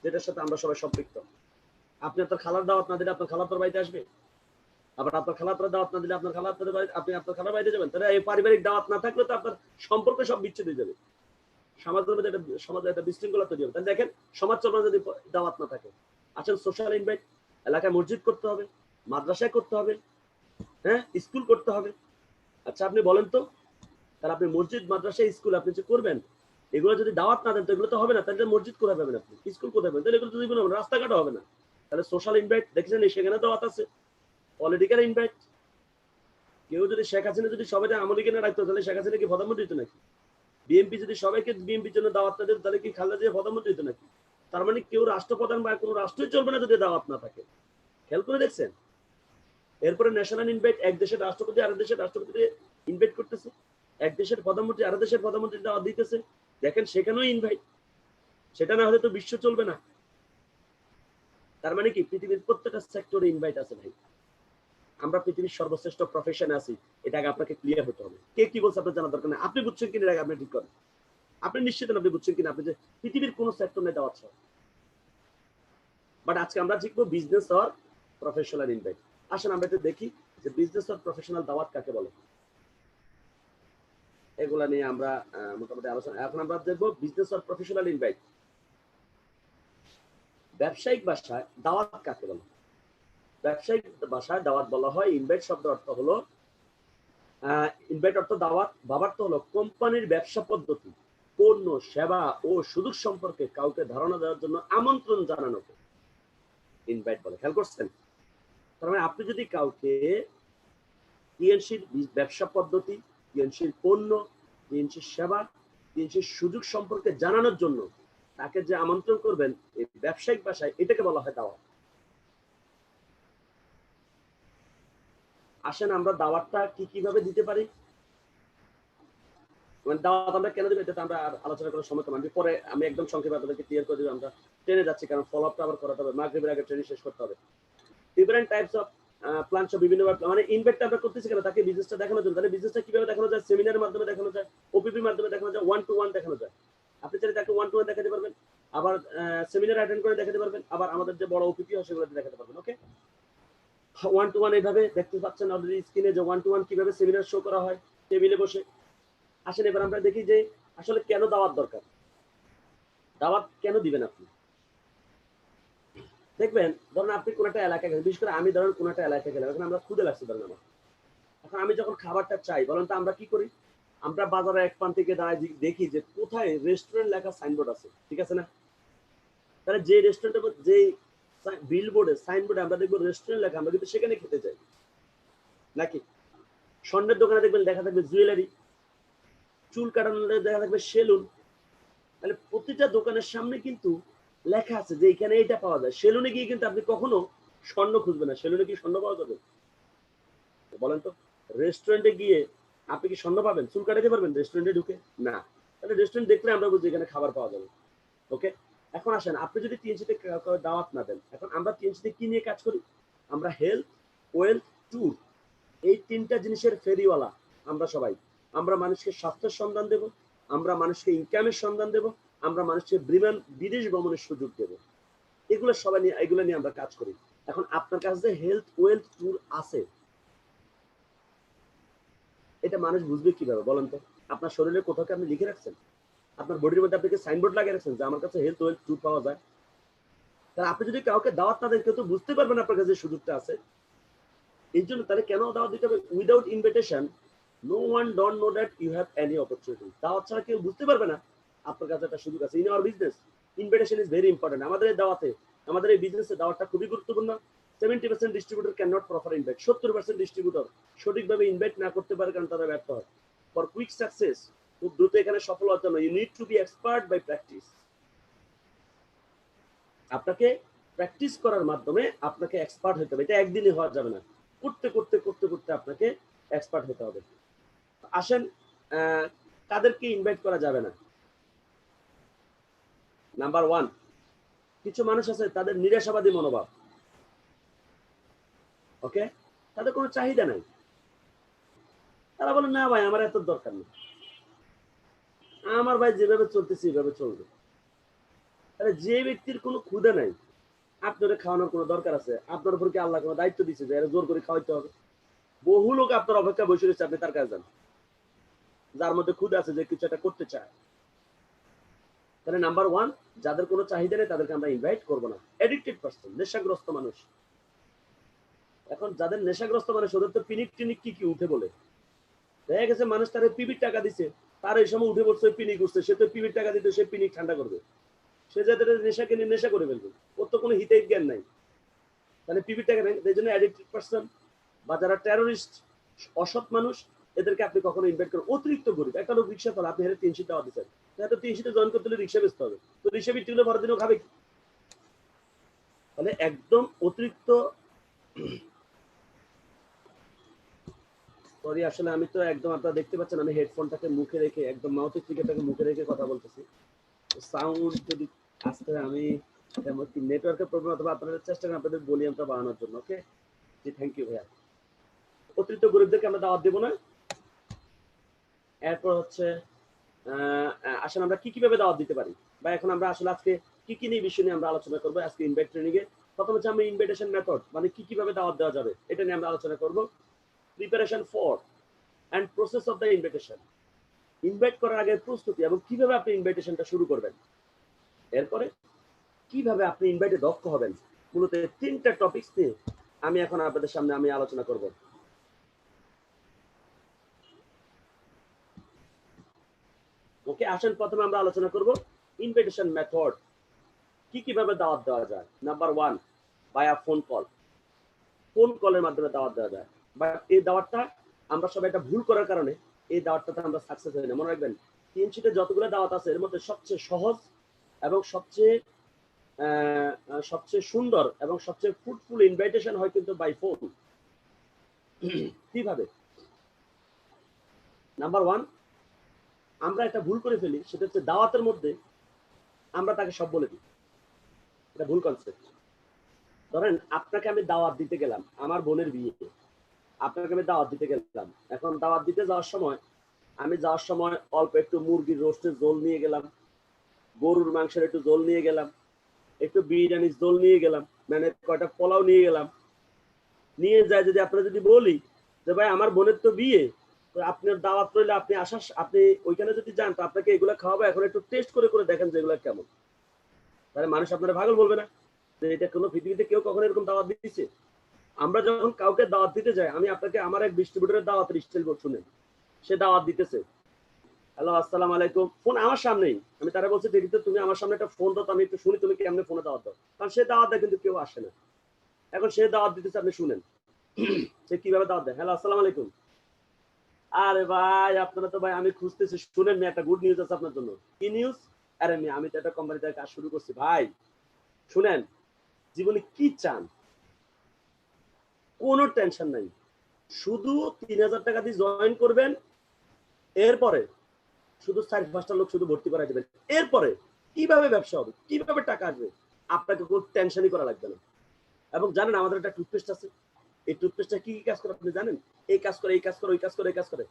যেটার সাথে আমরা সবাই সম্পৃক্ত। আপনি আপনার খালার দাওয়াত না দিলে আপনার খালা আপনার বাড়িতে আসবে? আবার আপনার খালার দাওয়াত না দিলে আপনার খালা আপনাদের বাড়িতে, আপনি আপনার খালার বাড়িতে যাবেন? তাহলে এই পারিবারিক দাওয়াত না থাকলে তো আপনার সম্পর্ক সব বিচ্ছেদ হয়ে যাবে, সমাজের মধ্যে সমাজে একটা বিশৃঙ্খলা তৈরি হবে। তাহলে দেখেন, সমাজ চলবে যদি দাওয়াত না থাকে। আসেন সোশ্যাল ইনভাইট, এলাকায় মসজিদ করতে হবে, মাদ্রাসায় করতে হবে, হ্যাঁ, স্কুল করতে হবে। আচ্ছা আপনি বলেন তো, তাহলে আপনি মসজিদ, মাদ্রাসা, স্কুল আপনি যে করবেন, এগুলো যদি দাওয়াত না দেন তো এগুলো তো হবে না। তাহলে মসজিদ কোথায় পাবেন আপনি, স্কুল কোথায় পাবেন? তাহলে এগুলো তো জীবনে হবে না, রাস্তাঘাটও হবে না। তাহলে সোশ্যাল ইনভাইট দেখছেন, সেখানে দাওয়াত আছে। পলিটিক্যাল ইনভাইট, কেউ যদি শেখ হাসিনা যদি সবাইকে আমলি কিনে রাখতো, তাহলে শেখ হাসিনা কি প্রধানমন্ত্রী হতো নাকি? বিএনপি যদি সবাইকে বিএনপির জন্য দাওয়াত না দিত, তাহলে কি খালেদা জিয়া প্রধানমন্ত্রী হতো নাকি? তার মানে কেউ রাষ্ট্রপ্রধান বা কোনো রাষ্ট্রই চলবে না যদি দাওয়াত না থাকে। খেয়াল করে দেখছেন? এরপরে ন্যাশনাল ইনভাইট, এক দেশের রাষ্ট্রপতি আরেক দেশের রাষ্ট্রপতি ইনভাইট করতেছে, এক দেশের প্রধানমন্ত্রী আরেক দেশের প্রধানমন্ত্রী দাওয়াত দিতেছে। দেখেন সেখানেও ইনভাইট, সেটা না হলে তো বিশ্ব চলবে না। তার মানে কি, পৃথিবীর প্রত্যেকটা সেক্টরে ইনভাইট আছে ভাই। আমরা পৃথিবীর সর্বশ্রেষ্ঠ প্রফেশনে আছি, এটা আগে আপনাকে ক্লিয়ার হতে হবে। কে কি বলছে আপনার জানার দরকার নেই, আপনি বুঝছেন কিনা আগে আপনি ঠিক করেন। আপনি নিশ্চিত আপনি বুঝছেন কিনা, আপনি যে পৃথিবীর কোন সেক্টর নেই দাওয়াত ছাড়া। বাট আজকে আমরা শিখবো বিজনেস অর প্রফেশনাল ইনভাইট। আসেন আমরা একটু দেখি যে বিজনেস অর প্রফেশনাল দাওয়াত কাকে বলে। এগুলা নিয়ে আমরা মোটামুটি আলোচনা। এখন আমরা দেখবো বিজনেস অর প্রফেশনাল ইনভাইট। ব্যবসায়িক ভাষায় দাওয়াত কাকে বলে? ব্যবসায়িক ভাষায় দাওয়াত বলা হয়, ইনভাইট শব্দ অর্থ হলো ইনভাইট অর্থ দাওয়াত, ভাবার্থ হলো কোম্পানির ব্যবসা পদ্ধতি, পণ্য, সেবা ও সুযোগ সম্পর্কে কাউকে ধারণা দেওয়ার জন্য আমন্ত্রণ জানানোকে ইনভাইট বলে। খেয়াল করছেন? তার মানে আপনি যদি কাউকে টিএনসির ব্যবসা পদ্ধতি, টিএনসির পণ্য, টিএনসির সেবা, টিএনসির সুযোগ সম্পর্কে জানানোর জন্য তাকে যে আমন্ত্রণ করবেন, এই ব্যবসায়িক ভাষায় এটাকে বলা হয় দাওয়াত। আসেন আমরা দাওয়াতটা কিভাবে দিতে পারি, মানে দাওয়াত আমরা কেন দিব এটা আমরা আলোচনা করার সময় কম, পরে আমি একদম সংক্ষেপে আপনাদেরকে ক্লিয়ার করে দিব। আমরা ট্রেনে যাচ্ছি কারণ ফলো আপটা আবার করাতে হবে, মাগরিবের আগে ট্রেনিং শেষ করতে হবে। ডিফারেন্ট টাইপস অফ প্ল্যান সব বিভিন্ন, মানে ইনভাইটটা আমরা করতেছি কেন, তাকে বিজনেসটা দেখানোর জন্য। তাহলে বিজনেসটা কিভাবে দেখানো যায়? সেমিনারের মাধ্যমে দেখানো যায়, ওপিপির মাধ্যমে দেখানো যায়, 1-to-1 দেখানো যায়। আপনি চাইলে তাকে 1-to-1 দেখাতে পারবেন, আবার সেমিনার অ্যাটেন্ড করে দেখাতে পারবেন, আবার আমাদের যে বড় ওপিপি হয় সেগুলোতে দেখাতে পারবেন। ওকে, 1-to-1 এইভাবে দেখতে পাচ্ছেন অলরেডি স্ক্রিনে যে 1-to-1 কিভাবে সেমিনার শো করা হয় টেবিলে বসে। আসেন এবার আমরা দেখি যে আসলে কেন দাওয়াত দরকার, দাওয়াত কেন দিবেন আপনি। দেখবেন ধরুন আপনি কোন একটা এলাকায় গেলেন, বিশেষ করে আমি ধরেন কোন একটা এলাকায় গেলাম, এখন আমরা ক্ষুদে লাগছে ধরেন আমার, এখন আমি যখন খাবারটা চাই বলেন তো আমরা কি করি? আমরা বাজারে এক প্রান্ত থেকে দাঁড়ায় দেখি যে কোথায় রেস্টুরেন্ট লেখা সাইনবোর্ড আছে, ঠিক আছে না? তাহলে যে রেস্টুরেন্টের যে বিলবোর্ডে সাইনবোর্ডে আমরা দেখবো রেস্টুরেন্ট লেখা, আমরা কিন্তু সেখানে খেতে চাই নাকি? স্বর্ণের দোকানে দেখবেন দেখা থাকবে জুয়েলারি, চুল কাটানোর দেখা থাকবে সেলুন। তাহলে প্রতিটা দোকানের সামনে কিন্তু লেখা আছে যে এখানে এটা পাওয়া যায়। সেলুনে গিয়ে কিন্তু আপনি কখনো স্বর্ণ খুঁজবেন না। সেলুনে কি স্বর্ণ পাওয়া যাবে? বলেন তো। রেস্টুরেন্টে গিয়ে আপনি কি স্বর্ণ পাবেন? চুল কাটাতে পারবেন রেস্টুরেন্টে ঢুকে? না। তাহলে রেস্টুরেন্ট দেখলে আমরা বুঝি এখানে খাবার পাওয়া যাবে। ওকে, এখন আসেন আপনি যদি টিএনসিতে দাওয়াত না দেন, এখন আমরা টিএনসিতে কি নিয়ে কাজ করি? আমরা হেলথ, ওয়েলথ, ট্যুর, এই তিনটা জিনিসের ফেরিওয়ালা আমরা সবাই। আমরা মানুষকে স্বাস্থ্যের সন্ধান দেব, আমরা মানুষকে ইনকামের সন্ধান দেব, আমরা মানুষকে বিদেশ ভ্রমণের সুযোগ দেব। এগুলো সবাই নিয়ে, এগুলো নিয়ে আমরা কাজ করি। এখন আপনার কাছে হেলথ, ওয়েলথ, ট্যুর আছে, এটা মানুষ বুঝবে কিভাবে বলেন তো? আপনার শরীরে কোথাও কি আপনি লিখে রাখছেন? আপনার বডির মধ্যে আপনি কি সাইনবোর্ড লাগিয়ে রাখছেন যে আমার কাছে হেলথ, ওয়েলথ, ট্যুর পাওয়া যায়? তাহলে আপনি যদি কাউকে দাওয়াত না দেন, কেউ তো বুঝতে পারবেন আপনার কাছে সুযোগটা আছে। এই জন্য তাহলে কেন দাওয়াত দিতে হবে? Without invitation no one don't know that you have any opportunity. দাওয়াত ছাড়া কেউ বুঝতে পারবে না আপনার কাছে একটা সুযোগ আছে। In our business invitation is very important. আমাদের এই দাওয়াতে, আমাদের এই বিজনেসে দাওয়াতটা খুবই গুরুত্বপূর্ণ। 70% distributor can not proper invite. 70% distributor সঠিকভাবে ইনভাইট না করতে পারে কারণ তারা ব্যর্থ হয়। ফর কুইক সাকসেস, খুব দ্রুত এখানে সফল হওয়ার জন্য you need to be expert by practice. আপনাকে প্র্যাকটিস করার মাধ্যমে আপনাকে এক্সপার্ট হতে হবে। এটা একদিনে হওয়া যাবে না, করতে করতে করতে করতে আপনাকে এক্সপার্ট হতে হবে। আসেন কাদেরকে ইনভাইট করা যাবে না। নাম্বার 1, কিছু মানুষ আছে তাদের নিরাশাবাদী মনোভাব। ওকে, তাদের কোনো চাহিদা নাই, তারা বলে না ভাই আমার এত দরকার নেই, আমার ভাই যেভাবে চলতেছে এইভাবে চলবে। তাহলে যে ব্যক্তির কোনো ক্ষুধা নাই, আপনার খাওয়ানোর কোনো দরকার আছে? আপনার উপর কি আল্লাহ কোনো দায়িত্ব দিচ্ছে যে জোর করে খাওয়াইতে হবে? বহু লোক আপনার অপেক্ষা বসে রয়েছে, আপনি তার কাছে যান, যার মধ্যে ক্ষুধা আছে, যে কিছু একটা করতে চায়। তাহলে নাম্বার 1, যাদের কোনো চাহিদা নেই তাদেরকে আমরা ইনভাইট করবো না। এডিক্টেড পারসন, নেশাগ্রস্ত মানুষ। এখন যাদের নেশাগ্রস্ত মানুষ, ওদের তো পিনিক টিনিক কি উঠে বলে। দেখা গেছে মানুষ তার পিবির টাকা দিচ্ছে, তার এই সময় উঠে পড়ছে পিনিক উঠছে, সে তো পিবির টাকা দিতে সে পিনিক ঠান্ডা করবে, সে যাদের নেশাকে নিয়ে নেশা করে ফেলবে, ওর তো কোনো হিতের জ্ঞান নাই। তাহলে পিবির টাকা নেই, এই জন্য অ্যাডিক্টেড পারসন বা যারা টেরোরিস্ট, অসৎ মানুষ, এদেরকে আপনি কখনো ইনভাইট করেন। অতিরিক্ত গরিব, একটা লোক রিক্সা চালা, আপনি হেরে 300 টাকা দিচ্ছেন, তো 300 জয়েন করতে হলে রিক্সা বেচতে হবে, তো রিক্সা বিক্রি হলে ভরা দিনও খাবে কি? তাহলে একদম অতিরিক্ত। সরি আসলে আমি তো একদম, আপনারা দেখতে পাচ্ছেন আমি হেডফোনটাকে মুখে রেখে, একদম মাউথের স্পিকারটাকে মুখে রেখে কথা বলতেছি। সাউন্ড যদি আসতে, আমি নেটওয়ার্কের প্রবলেম অথবা আপনাদের চেষ্টা করেন আপনাদের ভলিউমটা বাড়ানোর জন্য। ওকে জি, থ্যাংক ইউ ভাইয়া। অতিরিক্ত গরিবদেরকে আমরা দাওয়াত দেবো না। এরপর হচ্ছে আসলে আমরা কিভাবে দাওয়াত দিতে পারি, বা এখন আমরা আসলে আজকে কি নিয়ে বিষয় নিয়ে আমরা আলোচনা করবো আজকে ইনভাইট ট্রেনিং এ। প্রথম হচ্ছে আমরা ইনভাইটেশন মেথড, মানে কিভাবে দাওয়াত দেওয়া যাবে এটা নিয়ে আমরা আলোচনা করব। Preparation for and process of the invitation. Invite করার আগে প্রস্তুতি এবং কিভাবে আপনি ইনভাইটেশনটা শুরু করবেন, এরপরে কিভাবে আপনি ইনভাইটে দক্ষ হবেন, মূলত 3টা টপিকস নিয়ে আমি এখন আপনাদের সামনে আমি আলোচনা করব। ওকে, আসেন প্রথমে আমরা আলোচনা করব ইনভাইটেশন মেথড, কিভাবে দাওয়াত দেওয়া যায়। নাম্বার 1, বায়া ফোন কল। ফোন কলের মাধ্যমে দাওয়াত দেওয়া যায়, বাট এই দাওয়াতটা আমরা সবাই একটা ভুল করার কারণে এই দাওয়াতটাতে আমরা সাকসেস হই না। মনে রাখবেন, টিএমসিতে যতগুলো দাওয়াত আছে এর মধ্যে সবচেয়ে সহজ এবং সবচেয়ে সুন্দর এবং সবচেয়ে ফ্রুটফুল ইনভাইটেশন হয় কিন্তু বাই ফোন। কিভাবে? নাম্বার 1, আমরা একটা ভুল করে ফেলি, সেটা হচ্ছে দাওয়াতের মধ্যে আমরা তাকে সব বলে দিই। এটা ভুল কনসেপ্ট। ধরেন আপনাকে আমি দাওয়াত দিতে গেলাম, আমার বোনের বিয়ে, আপনাকে আমি দাওয়াত দিতে গেলাম। এখন দাওয়াত দিতে যাওয়ার সময় অল্প একটু মুরগির রোস্টের ঝোল নিয়ে গেলাম, গরুর মাংসের একটু ঝোল নিয়ে গেলাম, একটু বিরিয়ানির ঝোল নিয়ে গেলাম, মানে কয়টা পোলাও নিয়ে গেলাম। নিয়ে যায় যদি আপনারা যদি বলি যে ভাই আমার বোনের তো বিয়ে, তো আপনার দাওয়াত রইলে আপনি ওইখানে যদি যান তো আপনাকে এগুলো খাওয়াবো, এখন একটু টেস্ট করে করে দেখেন যে এগুলো কেমন। তাহলে মানুষ আপনারা পাগল বলবে না যে এটা কোনো পৃথিবীতে কেউ কখনো এরকম দাওয়াত দিচ্ছে? আমরা যখন কাউকে দাওয়াত দিতে যাই, আমি আপনাকে আমার এক ডিস্ট্রিবিউটরের দাওয়াতের স্টাইল শুনেন। সে দাওয়াত দিতেছে, হ্যালো আসসালামু আলাইকুম, ফোন আমার সামনেই। আমি তারা বলছি দেখি তো তুমি আমার সামনে একটা ফোন দাও, আমি একটু শুনি তুমি কেমনে ফোনে দাওয়াত দাও। কারণ সে দাওয়াত দেয় কিন্তু কেউ আসে না। এখন সে দাওয়াত দিতেছে, আপনি শুনেন সে কিভাবে দাওয়াত দেয়। হ্যালো আসসালামু আলাইকুম, আরে ভাই আপনারা তো ভাই আমি খুঁজতেছি, শুনেন না একটা গুড নিউজ আছে আপনার জন্য। কি নিউজ? আরে আমি তো একটা কোম্পানিতে কাজ শুরু করছি ভাই, শুনেন জীবনে কি চান, কোনো টেনশন নাই, শুধু 3,000 টাকা দিয়ে জয়েন করবেন, এরপরে শুধু 4-5টা লোক শুধু ভর্তি করা যাবেন। এরপরে কিভাবে ব্যবসা হবে, কিভাবে টাকা আসবে, আপনাকে কোনো টেনশনই করা লাগবে না। এবং জানেন আমাদের একটা টুথপেস্ট আছে, এই টুথপেস্টটা কি কাজ করে আপনি জানেন? এই কাজ করে, এই কাজ করে, ওই কাজ করে, এই কাজ করে।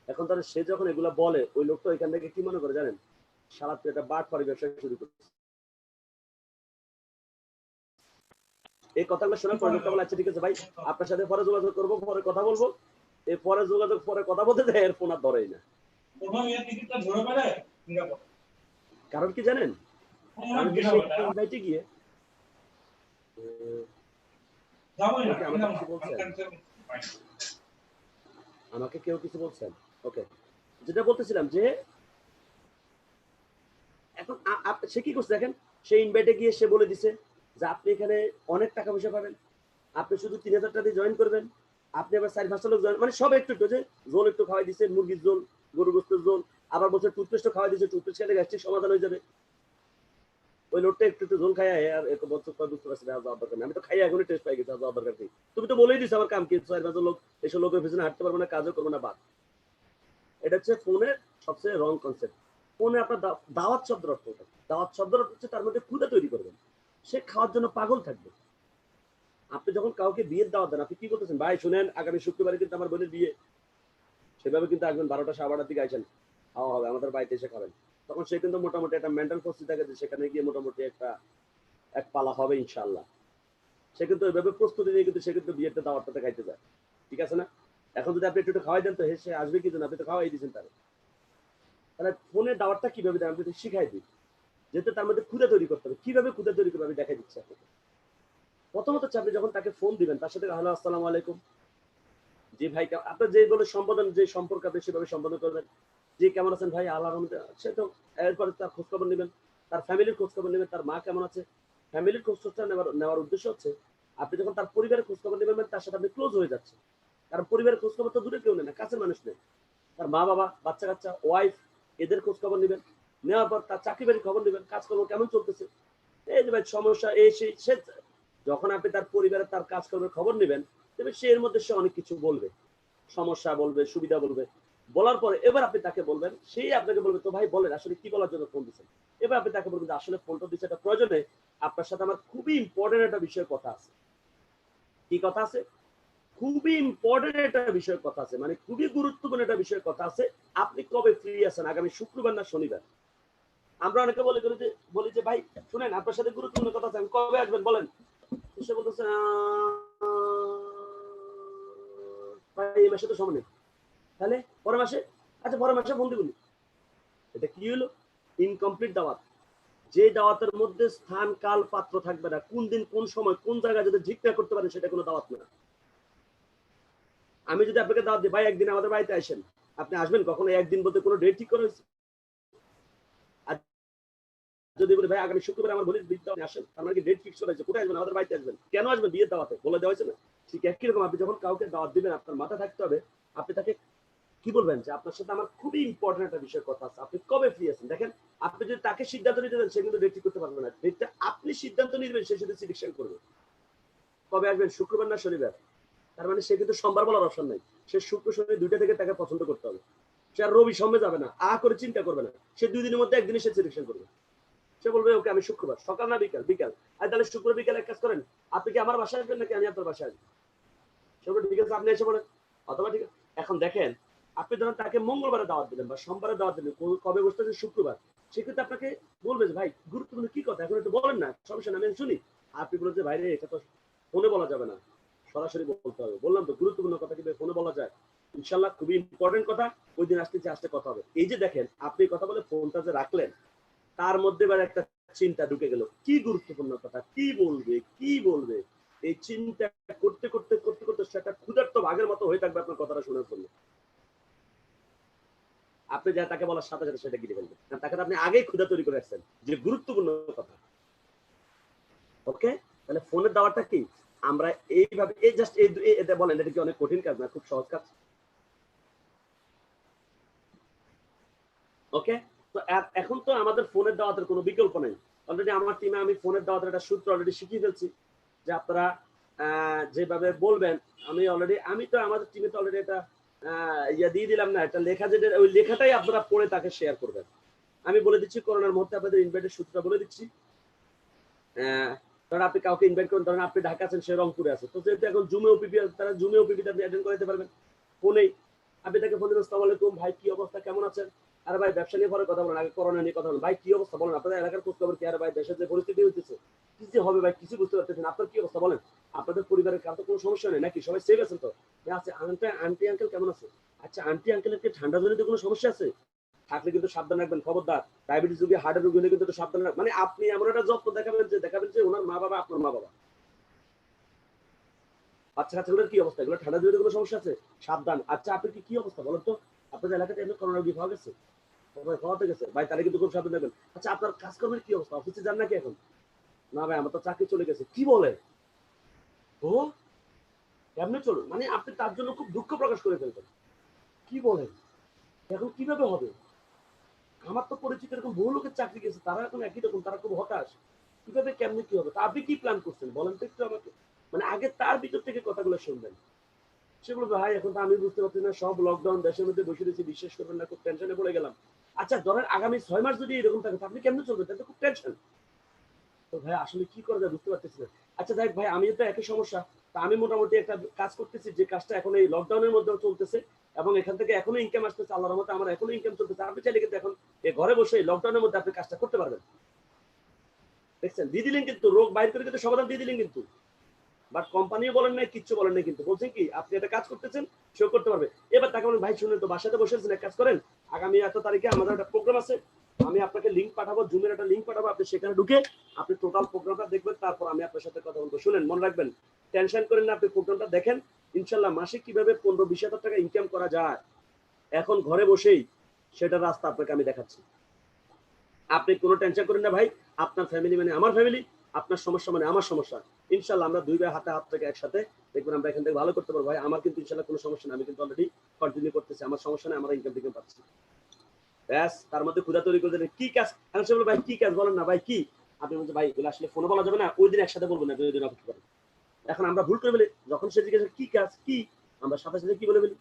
এখন তাহলে সে যখন এগুলো বলে, ওই লোকটা ওইখান থেকে কি মনে করে জানেন? সারা তুই একটা বাটপাড়ি ব্যবসা শুরু করছিস। এই কথাগুলো শোনার পরে লোকটা বলে আচ্ছা ঠিক আছে ভাই, আপনার সাথে পরে যোগাযোগ করবো, পরে কথা বলবো। এই পরে যোগাযোগ, পরে কথা বলতে দেয়, এর ফোন আর ধরেই না। কারণ কি জানেন? কারণ কি সেই ইনভাইটে গিয়ে আমাকে কেউ কিছু বলছেন? ওকে, যেটা বলতেছিলাম যে এখন সে কি করছে দেখেন, সে ইনভাইটে গিয়ে সে বলে দিছে যে আপনি এখানে অনেক টাকা পয়সা পাবেন, আপনি শুধু 3,000 টাকা দিয়ে জয়েন করবেন, আপনি আবার 4-5টা লোক জয়েন, মানে সব একটু একটু, যে জোল একটু খাওয়াই দিছে, মুরগির জোল, গরু গোস্তের জোল, আবার বলছে টুথপেস্টও খাওয়াই দিছে, টুথপেস্ট খেলে গ্যাস্ট্রিক সমাধান হয়ে যাবে। ওই লোকটা একটু একটু জোল খাই আর এক বছর পর বুঝতে পারছি যাওয়ার দরকার নেই, আমি তো খাই এখনই টেস্ট পাই গেছি, যাওয়ার দরকার নেই। তুমি তো বলেই দিছো আমার কাম কি, 4-5 লোক এসব লোকের পিছনে হাঁটতে পারবো না, কাজও করবো না, বাদ। এটা হচ্ছে ফোনের সবচেয়ে রং কনসেপ্ট। ফোনে আপনার দাওয়াত শব্দের অর্থ, দাওয়াত শব্দের অর্থ হচ্ছে তার মধ্যে ক্ষুধা তৈরি করবেন, সে খাওয়ার জন্য পাগল থাকবে। আপনি যখন কাউকে বিয়ের দাওয়াত দেন, আপনি কি বলতেছেন? ভাই শুনেন, আগামী শুক্রবারে কিন্তু আমার বোনের বিয়ে, সেভাবে কিন্তু আসবেন 12টা-12টার দিকে আইসেন, খাওয়া হবে, আমাদের বাড়িতে এসে খাবেন। তখন সে কিন্তু মোটামুটি একটা মেন্টাল প্রস্তুতি থাকে যে সেখানে গিয়ে মোটামুটি এক পালা হবে ইনশাল্লাহ। সে কিন্তু ওইভাবে প্রস্তুতি নিয়ে কিন্তু সে কিন্তু বিয়েতে দাওয়াতটাতে খাইতে যায়, ঠিক আছে না? এখন যদি আপনি একটু খাওয়াই দেন তো সে আসবে কি জন্য? আপনি তো খাওয়াই দিয়েছেন তারা। তাহলে ফোনের দাওয়াতটা কিভাবে দেন আপনি শিখাই দিই, যেহেতু তার মধ্যে ক্ষুধা তৈরি করতে হবে। কিভাবে ক্ষুধা তৈরি করবে আমি দেখাই দিচ্ছি আপনাকে। প্রথমত হচ্ছে আপনি যখন তাকে ফোন দিবেন, তার সাথে হ্যালো আসসালামু আলাইকুম, জি ভাই, আপনার যে বলে সম্বোধন, যে সম্পর্ক আপনি সেভাবে সম্বোধন করবেন। জি কেমন আছেন ভাই, আল্লাহর রহমতে। সে তো এরপরে তার খোঁজখবর নেবেন, তার ফ্যামিলির খোঁজখবর নেবেন, তার মা কেমন আছে। ফ্যামিলির খোঁজখবরটা নেওয়ার উদ্দেশ্য হচ্ছে আপনি যখন তার পরিবারের খোঁজখবর নেবেন, তার সাথে আপনি ক্লোজ হয়ে যাচ্ছে। কারণ পরিবারের খোঁজখবর তো দূরে কেউ নেই না, কাছের মানুষ নেই। তার মা বাবা, বাচ্চা কাচ্চা, ওয়াইফ, এদের খোঁজখবর নেবেন। নেওয়ার পর তার চাকরি বাড়ির খবর নেবেন, কাজকর্ম কেমন চলতেছে, এই যে ভাই সমস্যা এই সেই। সে যখন আপনি তার পরিবারের তার কাজকর্মের খবর নেবেন, তবে সে এর মধ্যে সে অনেক কিছু বলবে, সমস্যা বলবে, সুবিধা বলবে। বলার পরে এবার আপনি তাকে বলবেন, সেই আপনাকে বলবে তো ভাই বলেন আসলে কি বলার জন্য ফোন দিচ্ছেন। এবার আপনি তাকে বলবেন আসলে ফোনটা দিচ্ছে একটা প্রয়োজনে, আপনার সাথে আমার খুবই ইম্পর্টেন্ট একটা বিষয়ের কথা আছে। কি কথা আছে? খুবই ইম্পর্টেন্ট একটা বিষয়ের কথা আছে, মানে খুবই গুরুত্বপূর্ণ একটা বিষয়ের কথা আছে। আপনি কবে ফ্রি আছেন, আগামী শুক্রবার না শনিবার? আমরা অনেকে বলি যে ভাই শুনেন আপনার সাথে গুরুত্বপূর্ণ কথা আছে, কবে আসবেন বলেন। সে বলতেছে ভাই এই মাসে তো সময় নেই। তাহলে পরের মাসে? আচ্ছা পরের মাসে ফোন দিবনি। এটা কি হলো? ইনকমপ্লিট দাওয়াত। যে দাওয়াতের মধ্যে স্থান কাল পাত্র থাকবে না, কোন দিন কোন সময় কোন জায়গায় যদি ঠিক না করতে পারেন সেটা কোনো দাওয়াত না। আমি যদি আপনাকে দাওয়াত দিই, ভাই একদিন আমাদের বাড়িতে আসেন, আপনি আসবেন কখনো? একদিন বলতে কোনো ডেট ঠিক করে হয়েছে? আর যদি বলি ভাই আগামী শুক্রবার আমার বলি বিয়ের দাওয়াতে আসেন, তার মানে কি ডেট ফিক্স করা হয়েছে? কোথায় আসবেন? আমাদের বাড়িতে আসবেন। কেন আসবেন? বিয়ের দাওয়াতে বলে দেওয়া হয়েছে না? ঠিক একই রকম আপনি যখন কাউকে দাওয়াত দিবেন, আপনার মাথা থাকতে হবে আপনি তাকে কি বলবেন যে আপনার সাথে আমার খুবই ইম্পর্টেন্ট একটা বিষয় কথা আছে, আপনি কবে ফ্রি আছেন? দেখেন, আপনি যদি তাকে সিদ্ধান্ত নিতে দেন, সে কিন্তু ডেট ঠিক করতে পারবে না। ডেটটা আপনি সিদ্ধান্ত নিবেন, সে সেটা সিলেকশন করবে। কবে আসবেন? শুক্রবার না শনিবার? তার মানে সে কিন্তু সোমবার বলার অপশন নাই। সে শুক্র শনি দুইটা থেকে তাকে পছন্দ করতে হবে। সে আর রবি সোমে যাবে না, করে চিন্তা করবে না। সে 2 দিনের মধ্যে একদিনে সে সিলেকশন করবে। সে বলবে ওকে আমি শুক্রবার সকাল না বিকাল? বিকাল। আর তাহলে শুক্র বিকাল এক কাজ করেন, আপনি কি আমার বাসায় আসবেন নাকি আমি আপনার বাসায় আসবো? সে বলবে ঠিক আছে, আপনি এসে পড়েন। অথবা ঠিক আছে, এখন দেখেন, আপনি ধরেন তাকে মঙ্গলবারে দাওয়াত দিলেন বা সোমবারে দাওয়াত দিলেন, কবে বসতেছে? শুক্রবার। সেক্ষেত্রে আপনাকে বলবে যে ভাই গুরুত্বপূর্ণ কি কথা, এখন একটু বলেন না, সমস্যা না, আমি শুনি। আপনি বলেন যে ভাই রে, এটা তো ফোনে বলা যাবে না, সরাসরি বলতে হবে। বললাম তো, গুরুত্বপূর্ণ কথা কিন্তু ফোনে বলা যায়। ইনশাল্লাহ খুবই ইম্পর্টেন্ট কথা, ওই দিন আসতে আসতে কথা হবে। এই যে দেখেন, আপনি কথা বলে ফোনটা যে রাখলেন, তার মধ্যে এবার একটা চিন্তা ঢুকে গেল, কি গুরুত্বপূর্ণ কথা, কি বলবে কি বলবে। এই চিন্তা করতে করতে করতে করতে সেটা ক্ষুধার্ত ভাগের মতো হয়ে থাকবে আপনার কথাটা শোনার জন্য। আপনি যা তাকে বলার সাথে সাথে সেটা গিলে ফেলবেন, তাকে আপনি আগেই ক্ষুধা তৈরি করে রাখছেন যে গুরুত্বপূর্ণ কথা। ওকে, তাহলে ফোনের দাওয়াটা কি আমরা এইভাবে এই জাস্ট এটা বলেন, এটা কি অনেক কঠিন কাজ না? খুব সহজ কাজ। ওকে, তো এখন তো আমাদের ফোনের দাওয়াতের কোনো বিকল্প নেই। অলরেডি আমার টিমে আমি ফোনের দাওয়াতের একটা সূত্র অলরেডি শিখিয়ে ফেলছি, যে আপনারা যেভাবে বলবেন। আমি তো আমাদের টিমে তো অলরেডি এটা ইয়া দিয়ে দিলাম না, একটা লেখা, যেটা ওই লেখাটাই আপনারা পড়ে তাকে শেয়ার করবেন। আমি বলে দিচ্ছি, করোনার মুহূর্তে আপনাদের ইনভাইটের সূত্রটা বলে দিচ্ছি। ধরেন আপনি কাউকে ইনভাইট করেন, ধরেন আপনি ঢাকা আছেন, সে রংপুরে আছে, তো যেহেতু এখন জুমে ওপিপি, তারা জুমে ওপিপিতে আপনি অ্যাটেন্ড করাতে পারবেন ফোনেই। আপনি তাকে ফোন দিবেন, আসসালামু আলাইকুম ভাই, কি অবস্থা, কেমন আছেন? আরে ভাই ব্যবসা নিয়ে পরে কথা বলেন, আগে করোনা নিয়ে কথা বলেন। ভাই কি অবস্থা বলেন, আপনাদের এলাকার খোঁজ খবর কি? আরে ভাই দেশের যে পরিস্থিতি হইতেছে, কি যে হবে ভাই, কিছু বুঝতে পারতেছেন, আপনার কি অবস্থা বলেন? আপনাদের পরিবারের কারো কোনো সমস্যা নেই নাকি? সবাই সেফ আছেন তো? আছে আন্টি আঙ্কেল কেমন আছে? আচ্ছা, আন্টি আঙ্কেলের কি ঠান্ডা জনিত কোনো সমস্যা আছে? থাকলে কিন্তু সাবধান রাখবেন, খবরদার। ডায়াবেটিস রোগী, হার্টের রোগী হলে কিন্তু একটু সাবধান রাখবেন। মানে আপনি এমন একটা যত্ন দেখাবেন যে ওনার মা বাবা আপনার মা বাবা। বাচ্চা কাচ্চাগুলোর কি অবস্থা, এগুলো ঠান্ডা জনিত কোনো সমস্যা আছে? সাবধান। আচ্ছা, আপনি কি অবস্থা বলেন তো? আপনাদের এলাকাতে এমনি করোনা রোগী পাওয়া গেছে? সবাই খাওয়াতে গেছে ভাই, তাহলে কিন্তু খুব সাবধান রাখবেন। আচ্ছা, আপনার কাজকর্মের কি অবস্থা, অফিসে যান নাকি এখন? না ভাই, আমার তো চাকরি চলে গেছে। কি বলে? ও, কেমনে চলুন, মানে আপনি তার জন্য খুব দুঃখ প্রকাশ করে ফেলবেন। কি বলেন? এখন কিভাবে হবে? আমার তো পরিচিত এরকম বহু লোকের চাকরি গেছে, তারা এখন একই রকম, তারা খুব হতাশ। কিভাবে কেমনে কি হবে? তা আপনি কি প্ল্যান করছেন বলেন তো একটু আমাকে। মানে আগে তার ভিতর থেকে কথাগুলো শুনবেন। সেগুলো ভাই এখন তো আমি বুঝতে পারছি না, সব লকডাউন দেশের মধ্যে বসে রয়েছি, বিশ্বাস করবেন না, খুব টেনশনে পড়ে গেলাম। আচ্ছা ধরেন আগামী 6 মাস যদি এরকম থাকে, আপনি কেমনে চলবেন? তাহলে তো খুব টেনশন। তো ভাই আসলে কি করা যায় বুঝতে পারতেছি না। আচ্ছা দেখ ভাই, আমি তো একই সমস্যা। তা আমি মোটামুটি একটা কাজ করতেছি, যে কাজটা এখন এই লকডাউনের মধ্যেও চলতেছে, এবং এখান থেকে এখনো ইনকাম আসতেছে, আল্লাহর রহমতে আমার এখনো ইনকাম চলতেছে। আপনি চাইলে কিন্তু এখন এই ঘরে বসে লকডাউনের মধ্যে আপনি কাজটা করতে পারবেন। দেখছেন, দিয়ে দিলেন কিন্তু, রোগ বাইর করে কিন্তু সমাধান দিয়ে দিলেন কিন্তু। বাট কোম্পানিও বলেন নাই, কিচ্ছু বলেন নাই, কিন্তু বলছেন কি আপনি একটা কাজ করতেছেন, সেও করতে পারবে। এবার তাকে বলেন ভাই শুনেন তো, বাসাতে বসে আছেন, এক কাজ করেন, আগামী এত তারিখে আমাদের একটা প্রোগ্রাম আছে, আমি আপনাকে লিঙ্ক পাঠাবো, জুমের একটা লিঙ্ক পাঠাবো, আপনি সেখানে ঢুকে আপনি টোটাল প্রোগ্রামটা দেখবেন, তারপর আমি আপনার সাথে কথা বলবো। শুনেন, মনে রাখবেন, টেনশন করেন না, আপনি প্রোগ্রামটা দেখেন। ইনশাল্লাহ মাসে কিভাবে 15-20 হাজার টাকা ইনকাম করা যায় এখন ঘরে বসেই, সেটা রাস্তা আপনাকে আমি দেখাচ্ছি। আপনি কোনো টেনশন করেন না ভাই। আপনার ফ্যামিলি মানে আমার ফ্যামিলি, আপনার সমস্যা মানে আমার সমস্যা। ইনশাল্লাহ আমরা দুই ভাই হাতে হাত থেকে একসাথে দেখবেন, আমরা এখান থেকে ভালো করতে পারবো। ভাই আমার কিন্তু ইনশাল্লাহ কোনো সমস্যা নেই, আমি কিন্তু অলরেডি কন্টিনিউ করতেছি, আমার সমস্যা নেই, আমার ইনকাম টিকাম পাচ্ছি। ব্যাস, তার মধ্যে ক্ষুধা তৈরি করে দেবেন। কি কাজ? আমি বলবো ভাই কি কাজ বলেন না ভাই, কি? আপনি বলছেন ভাই এগুলো আসলে ফোনে বলা যাবে না, ওই দিন একসাথে বলবো না, দুই দিন অপেক্ষা করেন। এখন আমরা ভুল করে ফেলি, যখন সে জিজ্ঞাসা কি কাজ কি, আমরা সাথে সাথে কি বলে ফেলি,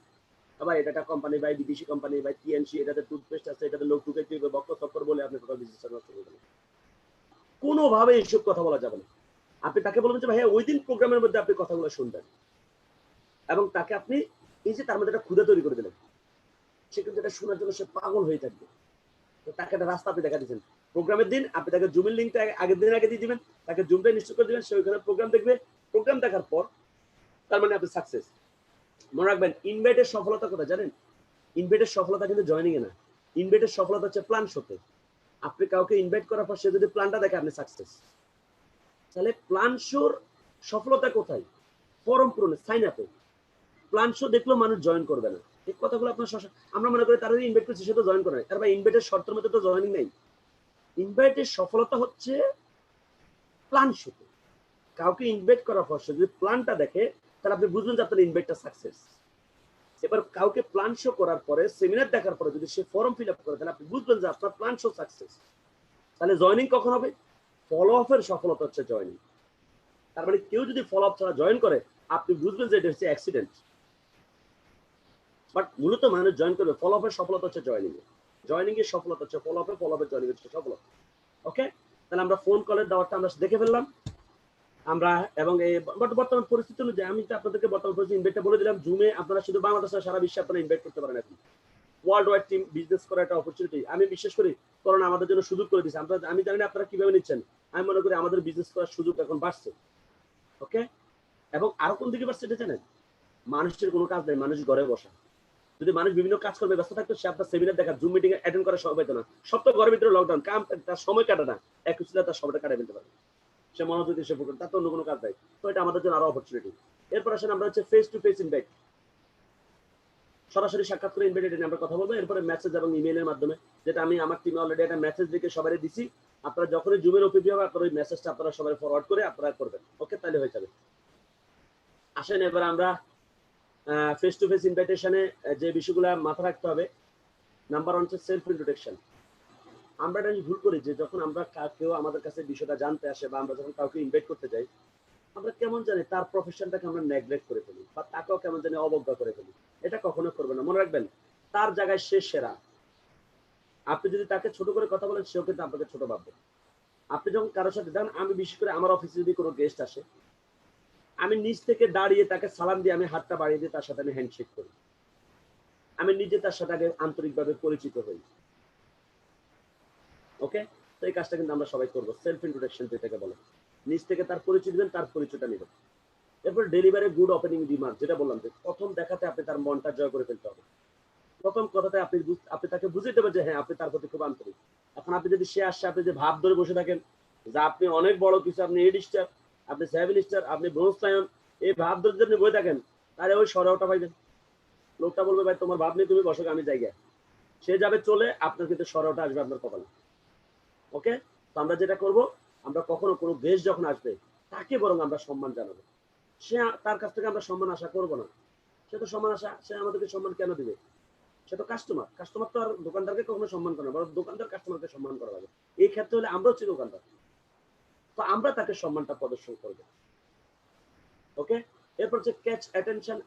ভাই এটা একটা কোম্পানি, ভাই বিদেশি কোম্পানি, ভাই টিএনসি, এটাতে টুথপেস্ট আছে, এটাতে লোক ঢুকাইতে হবে, বক্ক চক্কর বলে আপনি টোটাল বিজনেস নষ্ট করে দেবেন। কোনোভাবে এইসব কথা বলা যাবে না। আপনি তাকে বলবেন যে ভাইয়া ওই দিন প্রোগ্রামের মধ্যে আপনি কথাগুলো শুনবেন, এবং তাকে আপনি এই যে তার মধ্যে একটা ক্ষুধা তৈরি করে দিলেন, সে কিন্তু এটা শোনার জন্য সে পাগল হয়ে থাকবে। তো তাকে একটা রাস্তা আপনি দেখা দিচ্ছেন। প্রোগ্রামের দিন আপনি তাকে জুমের লিঙ্কটা আগের দিন আগে দিয়ে দিবেন, তাকে জুমটা ইনস্টল করে দিবেন, সে ওইখানে প্রোগ্রাম দেখবে। প্রোগ্রাম দেখার পর তার মানে আপনি সাকসেস। মনে রাখবেন, ইনভাইটের সফলতা কোথায় জানেন? ইনভাইটের সফলতা কিন্তু জয়নিং এ না, ইনভাইটের সফলতা হচ্ছে প্ল্যান শোতে। আপনি কাউকে ইনভাইট করার পর সে যদি প্ল্যানটা দেখে আপনি সাকসেস। তাহলে প্ল্যান শোর সফলতা কোথায়? ফর্ম পূরণে, সাইন আপে। প্ল্যান শো দেখলেও মানুষ জয়েন করবে না। এই কথাগুলো আপনার আমরা মনে করি তারা ইনভাইট করছে সে তো জয়েন করে, তার ভাই ইনভাইটের শর্তের মধ্যে তো জয়েনিং নেই। ইনভাইটের সফলতা হচ্ছে প্ল্যান শোতে। কাউকে ইনভাইট করার পর সে যদি প্ল্যানটা দেখে তাহলে আপনি বুঝবেন যে আপনার ইনভাইটটা সাকসেস। এবার কাউকে প্ল্যান শো করার পরে, সেমিনার দেখার পরে যদি সে ফর্ম ফিল আপ করে তাহলে আপনি বুঝবেন যে আপনার প্ল্যান শো সাকসেস। তাহলে জয়েনিং কখন হবে? ফলো আপের সফলতা হচ্ছে জয়েনিং। তার মানে কেউ যদি ফলো আপ ছাড়া জয়েন করে আপনি বুঝবেন যে এটা হচ্ছে অ্যাক্সিডেন্ট। বাট মূলত মানুষ জয়েন করবে, ফলো আপের সফলতা হচ্ছে জয়েনিং এ। জয়েনিং এর সফলতা হচ্ছে ফলো আপে, ফলো আপের জয়েনিং হচ্ছে সফলতা। ওকে, তাহলে আমরা ফোন কলের দাওয়ারটা আমরা দেখে ফেললাম। আমরা এবং এই বর্তমান পরিস্থিতি অনুযায়ী আমি আপনাদেরকে বর্তমান পরিস্থিতি ইনভাইটটা বলে দিলাম। জুমে আপনারা শুধু বাংলাদেশ না সারা বিশ্বে আপনারা ইনভাইট করতে পারেন। এখন ওয়ার্ল্ড ওয়াইড টিম বিজনেস করার একটা অপরচুনিটি আমি বিশ্বাস করি করোনা আমাদের জন্য সুযোগ করে দিয়েছে। আমি জানি না আপনারা কিভাবে নিচ্ছেন, আমি মনে করি আমাদের বিজনেস করার সুযোগ এখন বাড়ছে। ওকে, এবং আরো কোন দিকে বাড়ছে এটা জানেন? মানুষের কোনো কাজ নেই, মানুষ ঘরে বসা। যদি মানুষ বিভিন্ন কাজ করবে ব্যস্ত থাকতো সে আপনার সেমিনার দেখা, জুম মিটিং অ্যাটেন্ড করার সময় পেতো না। সব তো ঘরের ভিতরে লকডাউন, কাম তার সময় কাটে না, এক ছিল তার সময়টা কাটে ফেলতে পারে, সে মনোযোগ দিয়ে সে তার তো অন্য কোনো কাজ নাই। তো এটা আমাদের জন্য আরো অপরচুনিটি। এরপর আসেন আমরা হচ্ছে ফেস টু ফেস ইনভাইট, সরাসরি সাক্ষাৎ করে ইনভাইট নিয়ে আমরা কথা বলবো। এরপরে মেসেজ এবং ইমেইলের মাধ্যমে, যেটা আমি আমার টিমে অলরেডি একটা মেসেজ লিখে সবাই দিছি। আপনারা যখনই জুমের ওপিডি হবে আপনারা ওই মেসেজটা আপনারা সবাই ফরওয়ার্ড করে আপনারা করবেন। ওকে, তাহলে হয়ে যাবে। আসেন এবার আমরা ফেস টু ফেস ইনভাইটেশনে যে বিষয়গুলো মাথা রাখতে হবে, নাম্বার 1 হচ্ছে সেলফ ইন্ট্রোডাকশন। আমরা এটা ভুল করি যে যখন আমরা কেউ আমাদের কাছে বিষয়টা জানতে আসে বা আমরা যখন কাউকে ইনভাইট করতে যাই, আমরা কেমন জানি তার প্রফেশনটাকে আমরা নেগলেক্ট করে ফেলি বা তাকেও কেমন জানি অবজ্ঞা করে ফেলি। এটা কখনো করবে না। মনে রাখবেন তার জায়গায় সে সেরা। আপনি যদি তাকে ছোট করে কথা বলেন সেও কিন্তু আপনাকে ছোট ভাববে। আপনি যখন কারোর সাথে যান, আমি বিশেষ করে আমার অফিসে যদি কোনো গেস্ট আসে, আমি নিচ থেকে দাঁড়িয়ে তাকে সালাম দিয়ে আমি হাতটা বাড়িয়ে দিয়ে তার সাথে আমি হ্যান্ডশেক করি। আমি নিজে তার সাথে আগে আন্তরিকভাবে পরিচিত হই। ওকে, তো এই কাজটা কিন্তু আমরা সবাই করবো। সেলফ ইন্ট্রোডাকশন যেটাকে বলে, নিজ থেকে তার পরিচয় দিবেন, তার পরিচয়টা নেবেন। এরপর ডেলিভারি গুড ওপেনিং রিমার্ক, যেটা বললাম যে প্রথম দেখাতে আপনি তার মনটা জয় করে ফেলতে হবে। প্রথম কথাতে আপনি তাকে বুঝিয়ে দেবেন যে হ্যাঁ আপনি তার প্রতি খুব আন্তরিক। এখন আপনি যদি সে আসছে আপনি যে ভাব ধরে বসে থাকেন যে আপনি অনেক বড় কিছু, আপনি এইট স্টার, আপনি 7 স্টার, আপনি ব্রোঞ্জ লায়ন, এই ভাব ধরে যদি আপনি বসে থাকেন তাহলে ওই সরাওটা পাইবেন। লোকটা বলবে ভাই তোমার ভাব নেই, তুমি বসো আমি জায়গায়। সে যাবে চলে, আপনার কিন্তু সরাওটা আসবে আপনার কপালে। ওকে, তো আমরা যেটা করব, আমরা কখনো কোনো গেস্ট যখন আসবে তাকে বরং আমরা সম্মান জানাবো। সে তার কাছ থেকে আমরা সম্মান আশা করব না। সে তো সম্মান আশা, সে আমাদেরকে সম্মান কেন দিবে? সে তো কাস্টমার। কাস্টমার তো আর দোকানদারকে কখনো সম্মান করে না, বরং দোকানদার কাস্টমারকে সম্মান করা লাগে। এই ক্ষেত্রে হলে আমরা হচ্ছে দোকানদার, তো আমরা তাকে সম্মানটা প্রদর্শন করব। ওকে, এরপর হচ্ছে catch attention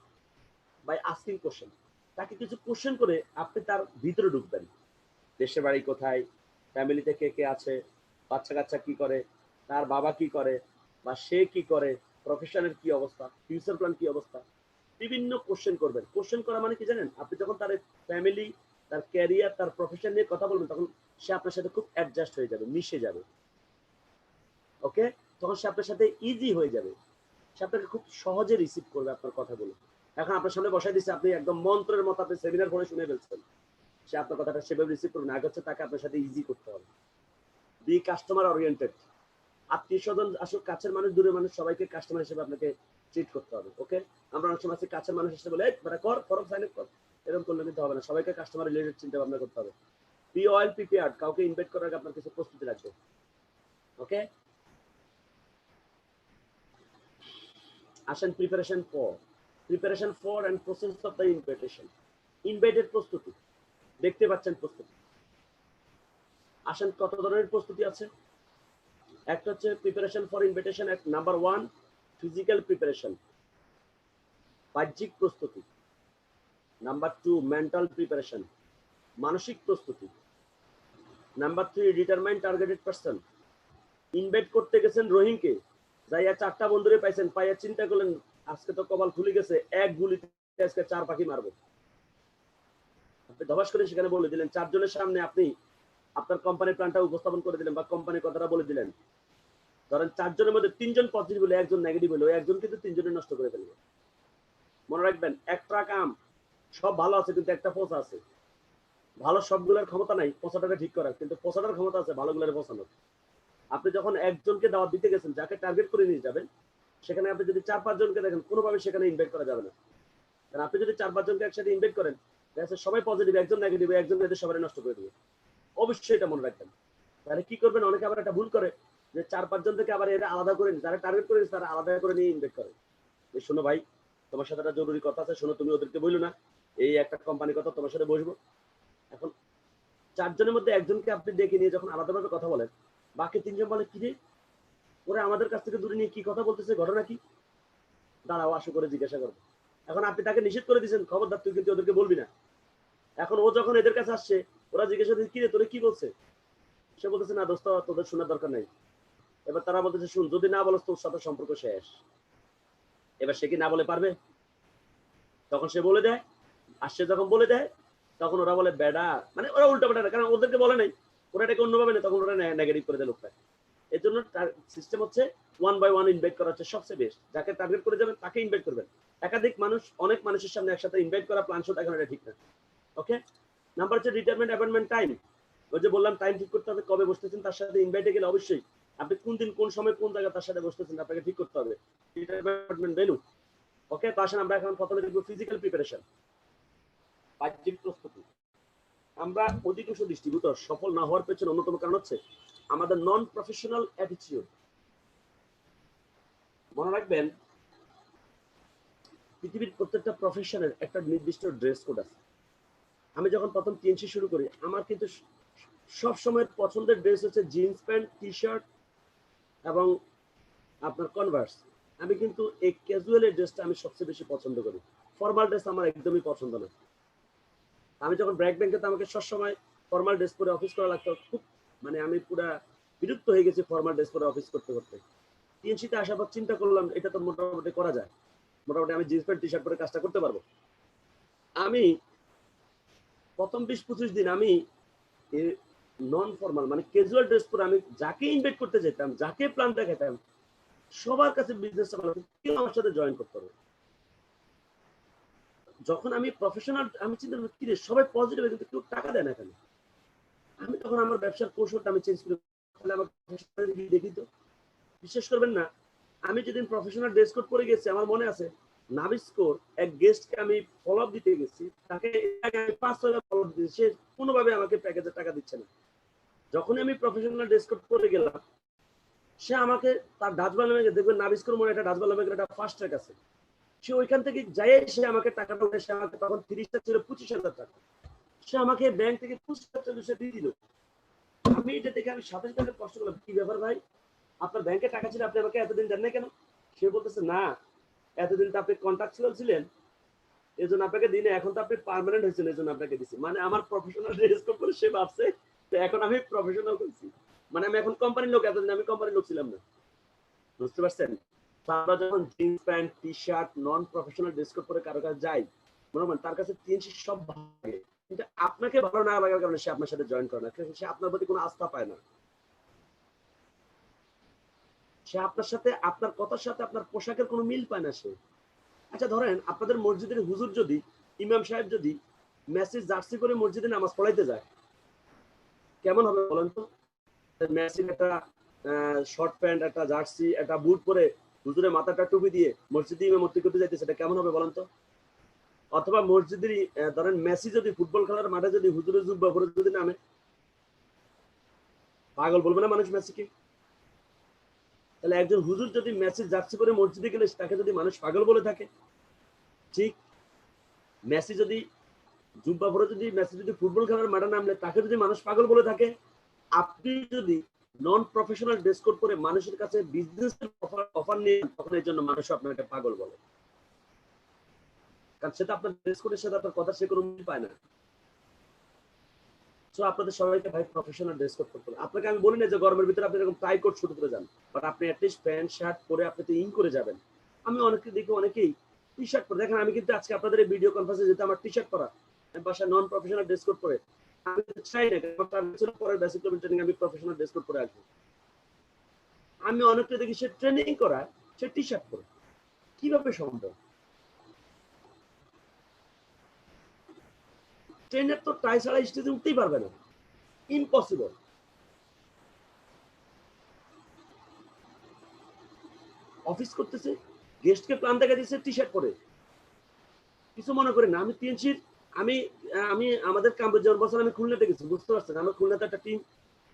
by asking question. তাকে কিছু কোশ্চেন করে আপনি তার ভিতরে ঢুকবেন। দেশের বাড়ি কোথায়, ফ্যামিলিতে কে কে আছে, বাচ্চা কাচ্চা কি করে, তার বাবা কি করে বা সে কি করে, প্রফেশনের কি অবস্থা, ফিউচার প্ল্যান কি অবস্থা, বিভিন্ন কোশ্চেন করবেন। কোশ্চেন করা মানে কি জানেন? আপনি যখন তার ফ্যামিলি, তার ক্যারিয়ার, তার প্রফেশন নিয়ে কথা বলবেন তখন সে আপনার সাথে খুব অ্যাডজাস্ট হয়ে যাবে, মিশে যাবে। ওকে, তখন সে আপনার সাথে ইজি হয়ে যাবে, সে আপনাকে খুব সহজে রিসিভ করবে আপনার কথাগুলো। এখন আপনার সামনে বসাই দিচ্ছে, আপনি একদম মন্ত্রের মতো আপনি সেমিনার করে শুনে ফেলছেন, সে আপনার কথাটা সেভাবে রিসিভ করবে না। আগে হচ্ছে তাকে আপনার সাথে ইজি করতে হবে। Be customer oriented. আত্মীয় স্বজন আসুক, কাছের মানুষ, দূরের মানুষ, সবাইকে কাস্টমার হিসেবে আপনাকে ট্রিট করতে হবে। ওকে, আমরা অনেক সময় কাছের মানুষ হিসেবে বলে কর ফরম সাইন আপ কর, এরকম করলে কিন্তু হবে না। সবাইকে কাস্টমার রিলেটেড চিন্তা ভাবনা করতে হবে। Be well prepared. কাউকে ইনভাইট করার আগে আপনার কিছু প্রস্তুতি লাগবে। ওকে, আসেন preparation for and process of the invitation. ইনভাইটের প্রস্তুতি দেখতে পাচ্ছেন প্রস্তুতি। আসেন কত ধরনের প্রস্তুতি আছে। একটা হচ্ছে preparation for invitation, number 1 physical preparation, বাহ্যিক প্রস্তুতি। নাম্বার 2 মেন্টাল প্রিপারেশন, মানসিক প্রস্তুতি। Number 3 determine targeted person. Invite করতে গেছেন রহিমকে, যাইয়া 4টা বন্ধুরে পাইছেন, পাইয়া চিন্তা করলেন আজকে তো কপাল খুলে গেছে, এক গুলিতে আজকে 4 পাখি মারবো। আপনি ধবাস করে সেখানে বলে দিলেন, 4 জনের সামনে আপনি আপনার কোম্পানির প্ল্যানটা উপস্থাপন করে দিলেন বা কোম্পানির কথাটা বলে দিলেন। ধরেন 4 জনের মধ্যে 3 জন পজিটিভ বলে, একজন নেগেটিভ হলো, একজন কিন্তু 3 জনের নষ্ট করে ফেলবে। মনে রাখবেন, একটা কাম সব ভালো আছে কিন্তু একটা পোষ আছে। ভালো সবগুলোর ক্ষমতা নাই পচাটাকে ঠিক করার, কিন্তু পচাটার ক্ষমতা আছে ভালোগুলোর পচানোর। আপনি যখন একজনকে দাওয়াত দিতে গেছেন, যাকে টার্গেট করে নিয়ে যাবেন, সেখানে আপনি যদি 4-5 জনকে দেখেন, কোনোভাবে সেখানে ইনভাইট করা যাবে না। কারণ আপনি যদি 4-5 জনকে একসাথে ইনভাইট করেন, সবাই পজিটিভ, একজন নেগেটিভ, একজন এদের সবাই নষ্ট করে দেবে। অবশ্যই এটা মনে রাখবেন। তাহলে কি করবেন, অনেকে আবার একটা ভুল করে যে 4-5 জন থেকে আবার এরা আলাদা করে যারা টার্গেট করে তারা আলাদা করে নিয়ে ইনভাইট করে। শোনো ভাই, তোমার সাথে একটা জরুরি কথা আছে, শোনো, তুমি ওদেরকে বললো না এই একটা কোম্পানির কথা, তোমার সাথে বসবো। এখন 4 জনের মধ্যে একজনকে আপনি ডেকে নিয়ে যখন আলাদাভাবে কথা বলেন, বাকি 3 জন বলে কি রে, ওরা আমাদের কাছ থেকে দূরে নিয়ে কি কথা বলতেছে, ঘটনা কি, দাঁড়াও আশু করে জিজ্ঞাসা করবো। এখন আপনি তাকে নিষেধ করে দিয়েছেন, খবরদার তুই কিন্তু ওদেরকে বলবি না। এখন ও যখন এদের কাছে আসছে, ওরা জিজ্ঞাসা করছে কি রে তোরে কি বলছে, সে বলতেছে না দোস্ত তোদের শোনার দরকার নাই। এবার তারা বলতেছে শুন, যদি না বলস তোর সাথে সম্পর্ক শেষ। এবার সে কি না বলে পারবে? তখন সে বলে দেয়, আর সে যখন বলে দেয় তখন ওরা বলে বেডা, মানে ওরা উল্টা পাল্টা, কারণ ওদেরকে বলে নাই, ওরা এটাকে অন্যভাবে নেই, তখন ওরা নেগেটিভ করে দেয় লোকটা। এর জন্য সিস্টেম হচ্ছে 1 by 1 ইনভাইট করা হচ্ছে সবচেয়ে বেস্ট। যাকে টার্গেট করে যাবেন তাকে ইনভাইট করবেন। একাধিক মানুষ, অনেক মানুষের সামনে একসাথে ইনভাইট করা প্ল্যান শট এখন এটা ঠিক না। ওকে, নাম্বার হচ্ছে রিটায়ারমেন্ট অ্যাপয়েন্টমেন্ট টাইম। ওই যে বললাম টাইম ঠিক করতে হবে, কবে বসতেছেন তার সাথে ইনভাইটে গেলে অবশ্যই আপনি কোন দিন কোন সময় কোন জায়গায় তার সাথে বসতেছেন আপনাকে ঠিক করতে হবে। Retirement venue. ওকে, তো আসেন আমরা এখন প্রথমে দেখব ফিজিক্যাল প্রিপারেশন, বাহ্যিক প্রস্তুতি। আমরা অধিকাংশ ডিস্ট্রিবিউটর সফল না হওয়ার পেছনে অন্যতম কারণ হচ্ছে আমাদের নন প্রফেশনাল অ্যাটিটিউড। মনে রাখবেন, পৃথিবীর প্রত্যেকটা প্রফেশনের একটা নির্দিষ্ট ড্রেস কোড আছে। আমি যখন প্রথম টিএনসি শুরু করি, আমার কিন্তু সব সময় পছন্দের ড্রেস হচ্ছে জিন্স প্যান্ট, টি শার্ট এবং আপনার কনভার্স। আমি কিন্তু এই ক্যাজুয়াল ড্রেসটা আমি সবচেয়ে বেশি পছন্দ করি। ফর্মাল ড্রেস আমার একদমই পছন্দ না। আমি যখন ব্র্যাক ব্যাংকে আমাকে সবসময় ফর্মাল ড্রেস পরে অফিস করা লাগতো, খুব মানে আমি পুরা বিরক্ত হয়ে গেছি ফর্মাল ড্রেস পরে অফিস করতে করতে। টিএনসিতে আসার পর চিন্তা করলাম এটা তো মোটামুটি করা যায়, মোটামুটি আমি জিন্স প্যান্ট টি শার্ট পরে কাজটা করতে পারবো। আমি প্রথম 20-25 দিন আমি নন ফর্মাল মানে ক্যাজুয়াল ড্রেস পরে আমি যাকে ইনভাইট করতে যেতাম, যাকে প্ল্যান দেখাতাম, সবার কাছে বিজনেস কেউ আমার সাথে জয়েন করতে হবে। যখন আমি প্রফেশনাল, আমি চিন্তা করি কি রে সবাই পজিটিভ, কিন্তু কেউ টাকা দেয় না কেন। আমি তখন আমার ব্যবসার কৌশলটা আমি চেঞ্জ করে আমার দেখি তো বিশ্বাস করবেন না, আমি যেদিন প্রফেশনাল ড্রেস কোড পরে গেছি, আমার মনে আছে নাবিস্কোর এক গেস্টকে আমি ফলো আপ দিতে গেছি, তাকে 5-6 ফলো আপ দিয়েছি, সে কোনোভাবে আমাকে প্যাকেজের টাকা দিচ্ছে না। যখন আমি প্রফেশনাল ড্রেস কোড পরে গেলাম, সে আমাকে তার ডাচবাল নামে, দেখবেন নাবিস্কোর মনে একটা ডাচবাল নামে একটা ফাস্ট ট্র্যাক আছে, সে ওইখান থেকে যাই সে আমাকে টাকাটা উঠে, সে আমাকে তখন 30টা ছিল 25,000 টাকা, সে আমাকে ব্যাংক থেকে 25,000 দিয়ে দিল। আমি এটা দেখে আমি সাথে সাথে কষ্ট করলাম, কি ব্যাপার ভাই, আপনার ব্যাংকে টাকা ছিল, আপনি আমাকে এতদিন দেন না কেন? সে বলতেছে না, এতদিন তো আপনি কন্ট্রাকচুয়াল ছিলেন, এই জন্য আপনাকে দিনে, এখন তো আপনি পার্মানেন্ট হয়েছেন, এই জন্য আপনাকে দিচ্ছি। মানে আমার প্রফেশনাল ড্রেস কোড করে সে ভাবছে তো এখন আমি প্রফেশনাল করছি, মানে আমি এখন কোম্পানির লোক, এতদিন আমি কোম্পানির লোক ছিলাম না। বুঝতে পারছেন? আমরা যখন jeans pant T shirt non professional dress code পরে কারো কাছে যাই, মনে হয় তার কাছে টিএনসি সব ভালো লাগে, কিন্তু আপনাকে ভালো না লাগার কারণে সে আপনার সাথে জয়েন করে না, সে আপনার প্রতি কোনো আস্থা পায় না। সে আপনার সাথে, আপনার কথার সাথে আপনার পোশাকের কোনো মিল পায় না সে। আচ্ছা ধরেন আপনাদের মসজিদের হুজুর যদি, ইমাম সাহেব যদি মেসির জার্সি করে মসজিদে নামাজ পড়াইতে যায়, কেমন হবে বলেন তো? মেসির একটা শর্ট প্যান্ট, একটা জার্সি, একটা বুট পরে হুজুরের মাথাটা টুপি দিয়ে মসজিদে ইমামতি করতে যাইতেছে, এটা কেমন হবে বলেন তো? অথবা মসজিদের ধরেন মেসি যদি ফুটবল খেলার মাঠে যদি হুজুরের জুব্বা পরে যদি নামে, পাগল বলবে না মানুষ মেসিকে? তাহলে একজন হুজুর যদি মেসির জার্সি করে মসজিদে গেলে তাকে যদি মানুষ পাগল বলে থাকে, ঠিক মেসি যদি জুব্বা পরে যদি মেসি যদি ফুটবল খেলার মাঠে নামলে তাকে যদি মানুষ পাগল বলে থাকে, আপনি যদি নন প্রফেশনাল ড্রেস কোড করে মানুষের কাছে বিজনেস অফার নিয়ে, তখন এই জন্য মানুষ আপনাকে পাগল বলে, কারণ সেটা আপনার ড্রেস কোডের সাথে আপনার কথা সে কোনো মিল পায় না। সো আপনাদের সবাইকে ভাই প্রফেশনাল ড্রেস কোড করতে হবে। আপনাকে আমি বলি না যে গরমের ভিতরে আপনি এরকম টাই কোট শুরু করে যান, বাট আপনি অ্যাটলিস্ট প্যান্ট শার্ট পরে আপনি তো ইন করে যাবেন। আমি অনেকে দেখি অনেকেই টি শার্ট পরে, দেখেন আমি কিন্তু আজকে আপনাদের এই ভিডিও কনফারেন্সে যেতে আমার টি শার্ট পরা, আমি বাসায় নন প্রফেশনাল ড্রেস কোড পরে, আমি চাই না পরের বেসিক লেভেল ট্রেনিং আমি প্রফেশনাল ড্রেস কোড পরে আসবো। আমি অনেকটা দেখি সে ট্রেনিং করায় সে টি শার্ট পরে, কিভাবে সম্ভব? ট্রেনের তো টাই ছাড়া স্টেজে উঠতেই পারবে না, ইম্পসিবল। অফিস করতেছে, গেস্টকে প্ল্যান দেখা দিচ্ছে টি শার্ট পরে, কিছু মনে করি না। আমি টিএনসির আমি আমি আমাদের কামরুজ্জামান বছর আমি খুলনাতে গেছি, বুঝতে পারছেন, আমার খুলনাতে একটা টিম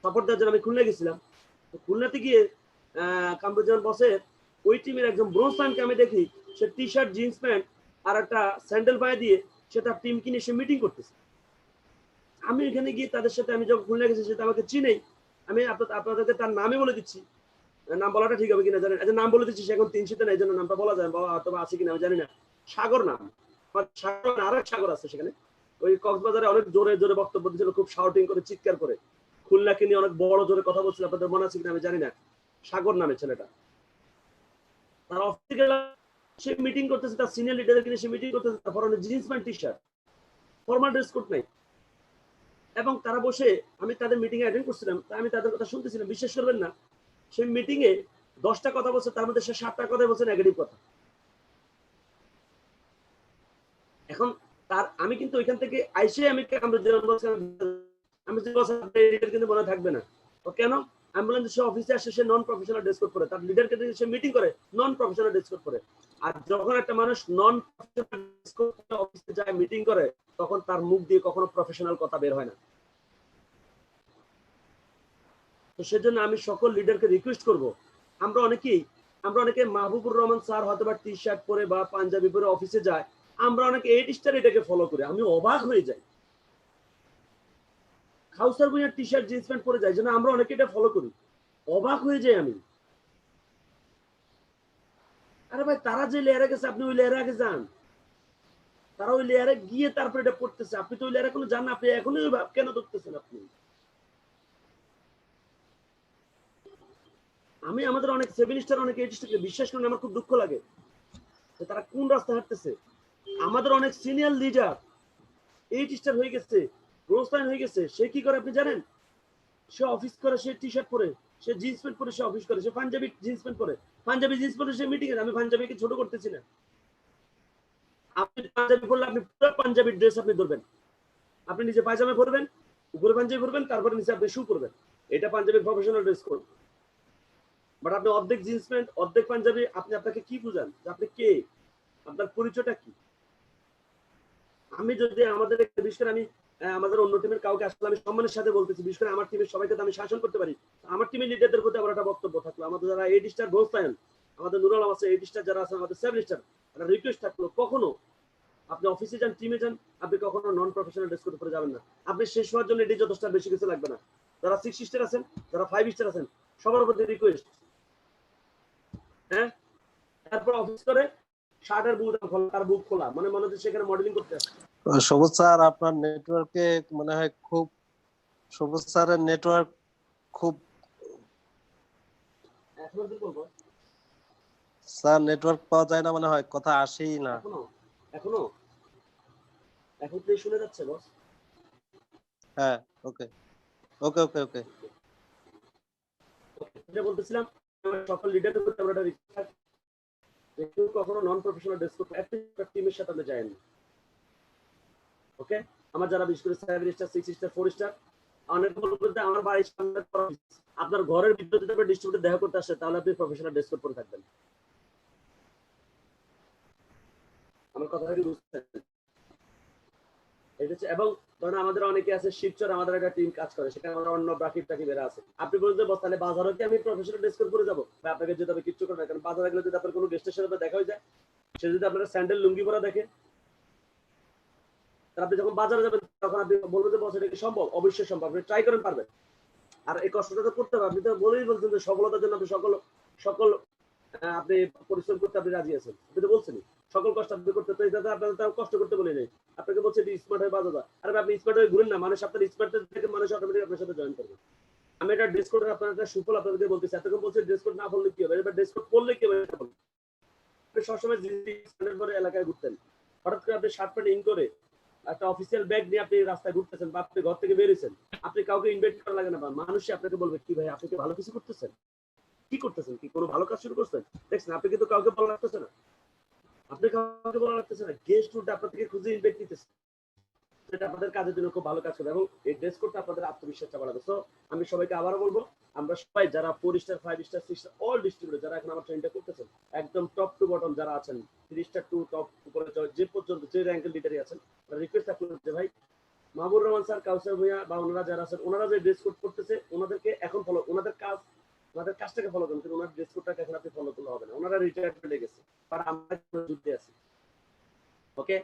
সাপোর্ট দেওয়ার জন্য আমি খুলনা গেছিলাম। তো খুলনাতে গিয়ে কামরুজ্জামান বসের ওই টিমের একজন ব্রোঞ্জ ফ্যানকে আমি দেখি সে টি শার্ট জিন্স প্যান্ট আর একটা স্যান্ডেল পায়ে দিয়ে সে তার টিম কিনে সে মিটিং করতেছে। আমি এখানে গিয়ে তাদের সাথে, আমি যখন খুলনা গেছি সেটা আমাকে চিনেই, আমি আপনাদেরকে তার নামই বলে দিচ্ছি, নাম বলাটা ঠিক হবে কিনা জানেন, নাম বলে দিচ্ছি, সে এখন তিনশিতে না, এই জন্য নামটা বলা যায় অথবা আছে কিনা আমি জানি না। সাগর নাম, সাগর আরেক সাগর আছে সেখানে, ওই কক্সবাজারে অনেক জোরে জোরে বক্তব্য দিচ্ছিল, খুব শাউটিং করে চিৎকার করে, খুলনাকে নিয়ে অনেক বড় জোরে কথা বলছিল, আপনাদের মনে আছে কিনা আমি জানি না। সাগর নামে ছেলেটা, তার অফিসে গেলাম, সে মিটিং করতেছে, তার সিনিয়র লিডারদের কিনে সে মিটিং করতেছে, তারপর jeans pant T shirt, formal dress code নাই। এবং তারা বসে, আমি তাদের মিটিং এ অ্যাটেন্ড করছিলাম, আমি তাদের কথা শুনতেছিলাম, বিশ্বাস করবেন না, সেই মিটিং এ 10টা কথা বলছে, তার মধ্যে সে 7টা কথা বলছে নেগেটিভ কথা। এখন তার আমি কিন্তু ওইখান থেকে আইসে আমি কিন্তু মনে থাকবে না, তো কেন আমি বললাম যে সে অফিসে আসে, সে নন প্রফেশনাল ড্রেস কোড পরে, তার লিডারকে দিয়ে সে মিটিং করে নন প্রফেশনাল ড্রেস কোড পরে। আর যখন একটা মানুষ নন প্রফেশনাল ড্রেস কোড পরে অফিসে যায় মিটিং করে, তখন তার মুখ দিয়ে কখনো প্রফেশনাল কথা বের হয় না। তো সেজন্য আমি সকল লিডারকে রিকোয়েস্ট করব, আমরা অনেকে মাহবুবুর রহমান স্যার হয়তো বা টি শার্ট পরে বা পাঞ্জাবি পরে অফিসে যায়, আমরা অনেকে 8 স্টার এটাকে ফলো করি, আমি অবাক হয়ে যাই। কাউসার ভুঁইয়ার টি শার্ট জিন্স প্যান্ট পরে যায়, জন্য আমরা অনেকে এটা ফলো করি, অবাক হয়ে যাই আমি। আরে ভাই, তারা যে লেয়ারে গেছে আপনি ওই লেয়ারে আগে যান, তারা ওই লেয়ারে গিয়ে তারপর এটা পড়তেছে, আপনি তো ওই লেয়ারে কোনো যান না, আপনি এখনই কেন ধরতেছেন আপনি? আমি আমাদের অনেক 7 স্টার অনেক 8 স্টারকে বিশ্বাস করেন, আমার খুব দুঃখ লাগে যে তারা কোন রাস্তা হাঁটতেছে। আমাদের অনেক সিনিয়র লিডার 8 স্টার হয়ে গেছে, রোস্টাইন হয়ে গেছে, সে কি করে আপনি জানেন? সে অফিস করে, সে টি শার্ট পরে, সে জিন্স প্যান্ট পরে সে অফিস করে, সে পাঞ্জাবি জিন্স প্যান্ট পরে, পাঞ্জাবি জিন্স পরে সে মিটিং এ। আমি পাঞ্জাবিকে ছোট করতেছি না, আপনি পাঞ্জাবি পরলে আপনি পুরো পাঞ্জাবি ড্রেস আপনি ধরবেন, আপনি নিচে পায়জামা পরবেন, উপরে পাঞ্জাবি পরবেন, তারপরে নিচে আপনি শু পরবেন, এটা punjabi professional dress code. But আপনি অর্ধেক জিন্স প্যান্ট অর্ধেক পাঞ্জাবি, আপনি আপনাকে কি বুঝান যে আপনি কে, আপনার পরিচয়টা কি? আমি যদি আমাদের বিশেষ করে আমি আমাদের অন্য টিমের কাউকে আসলে আমি সম্মানের সাথে বলতেছি, বিশেষ করে আমার টিমের সবাইকে তো আমি শাসন করতে পারি, আমার টিমের লিডারদের প্রতি আমার একটা বক্তব্য থাকলো, আমাদের যারা 8 স্টার গোল ফাইনাল, আমাদের নুরুল আছে 8 স্টার যারা আছে, আমাদের 7 স্টার, একটা রিকোয়েস্ট থাকলো, কখনো আপনি অফিসে যান, টিমে যান, আপনি কখনো নন প্রফেশনাল ড্রেস কোড পরে যাবেন না। আপনি শেষ হওয়ার জন্য এটি যথেষ্ট, বেশি কিছু লাগবে না। যারা 6 স্টার আছেন, যারা 5 স্টার আছেন, সবার প্রতি রিকোয়েস্ট, হ্যাঁ, তারপর অফিস করে শার্টের বুক খোলা, মনে হচ্ছে সেখানে মডেলিং করতে আসছে। সবুজ স্যার, আপনার নেটওয়ার্কে মনে হয় খুব, সবুজ স্যারের নেটওয়ার্ক খুব, স্যার নেটওয়ার্ক পাওয়া যায় না মনে হয়, কথা আসেই না এখনো এখন তো শুনে যাচ্ছে বস? হ্যাঁ, ওকে ওকে ওকে ওকে এটা বলতেছিলাম, সকল লিডারদের প্রতি আমরা একটা রিকোয়েস্ট, একটু কখনো নন প্রফেশনাল ড্রেস কোড একটা টিমের সাথে আমরা যাই না, ওকে? আমার যারা বিশেষ করে 7 স্টার 6 স্টার 4 স্টার, অনেক বলতে আমার বাড়ির সামনে আপনার ঘরের ভিতরে যদি আপনি ডিস্ট্রিবিউটর দেখা করতে আসে, তাহলে আপনি প্রফেশনাল ড্রেস কোড পরে থাকবেন। আমার কথা কি বুঝছেন? এটা হচ্ছে, এবং ধরেন আমাদের অনেকে আছে শিবচর, আমাদের একটা টিম কাজ করে, সেখানে আমরা অন্য ব্রাকিট এরা আছে, আপনি বলতে বস তাহলে বাজারে কি আমি প্রফেশনাল ড্রেস কোড পরে যাবো? বা আপনাকে যেতে হবে কিচ্ছু করে না, কারণ বাজারে গেলে যদি আপনার কোনো গেস্টের সাথে দেখা হয়ে যায়, সে যদি আপনার স্যান্ডেল লুঙ্গি পরা দেখে, আপনি যখন বাজারে যাবেন তখন আপনি বলবেন যে বস এটা কি সম্ভব? অবশ্যই সম্ভব, আপনি ট্রাই করেন, পারবেন। আর এই কষ্টটা তো করতে হবে, আপনি তো বলেই বলছেন যে সফলতার জন্য আপনি সকল আপনি পরিশ্রম করতে আপনি রাজি আছেন, আপনি তো বলছেন সকল কষ্ট আপনি করতে, তো এটা আপনার কষ্ট করতে বলে নেই, আপনাকে বলছে স্মার্ট হয়ে বাজার। আরে আপনি স্মার্ট হয়ে ঘুরেন না, মানুষ আপনার স্মার্ট থেকে মানুষ অটোমেটিক আপনার সাথে জয়েন করবে। আমি এটা ড্রেস কোডের আপনার একটা সুফল আপনাদেরকে বলতেছি, এতক্ষণ বলছে ড্রেস কোড না বললে কি হবে, এবার ড্রেস কোড পড়লে কি হবে? আপনি সবসময় এলাকায় ঘুরতেন, হঠাৎ করে আপনি শার্ট প্যান্ট ইন করে একটা অফিসিয়াল ব্যাগ নিয়ে আপনি রাস্তায় ঘুরতেছেন বা আপনি ঘর থেকে বেরিয়েছেন, আপনি কাউকে ইনভাইট করা লাগে না, মানুষ আপনাকে বলবে কি ভাই আপনি কি ভালো কিছু করতেছেন, কি করতেছেন, কি কোনো ভালো কাজ শুরু করছেন? দেখছেন, আপনি কিন্তু কাউকে বলা লাগতেছে না, আপনি কাউকে বলা লাগতেছে না, গেস্ট উল্টে আপনার থেকে খুঁজে ইনভাইট নিতেছে। সেটা আপনাদের কাজের জন্য খুব ভালো কাজ করবে এবং এই ড্রেস কোডটা আপনাদের আত্মবিশ্বাসটা বাড়াবে। সো আমি সবাইকে আবারও বলবো, আমরা সবাই যারা 4 star 5 star 6 star all distributor যারা এখন আমার ট্রেনটা করতেছেন, একদম টপ টু বটম যারা আছেন 3 স্টার টু টপ উপরে যে পর্যন্ত যে র্যাঙ্কের লিডারই আছেন, রিকোয়েস্ট থাকবে যে ভাই মাহবুব রহমান স্যার, কাউসার ভূঁইয়া বা ওনারা যারা আছেন, ওনারা যে ড্রেস কোড করতেছে ওনাদেরকে এখন ফলো, ওনাদের কাজটাকে ফলো করুন, কিন্তু ওনার ড্রেস কোডটাকে এখন আপনি ফলো করলে হবে না, ওনারা রিটায়ারমেন্টে গেছে, বাট আমরা যুদ্ধে আছি। ওকে,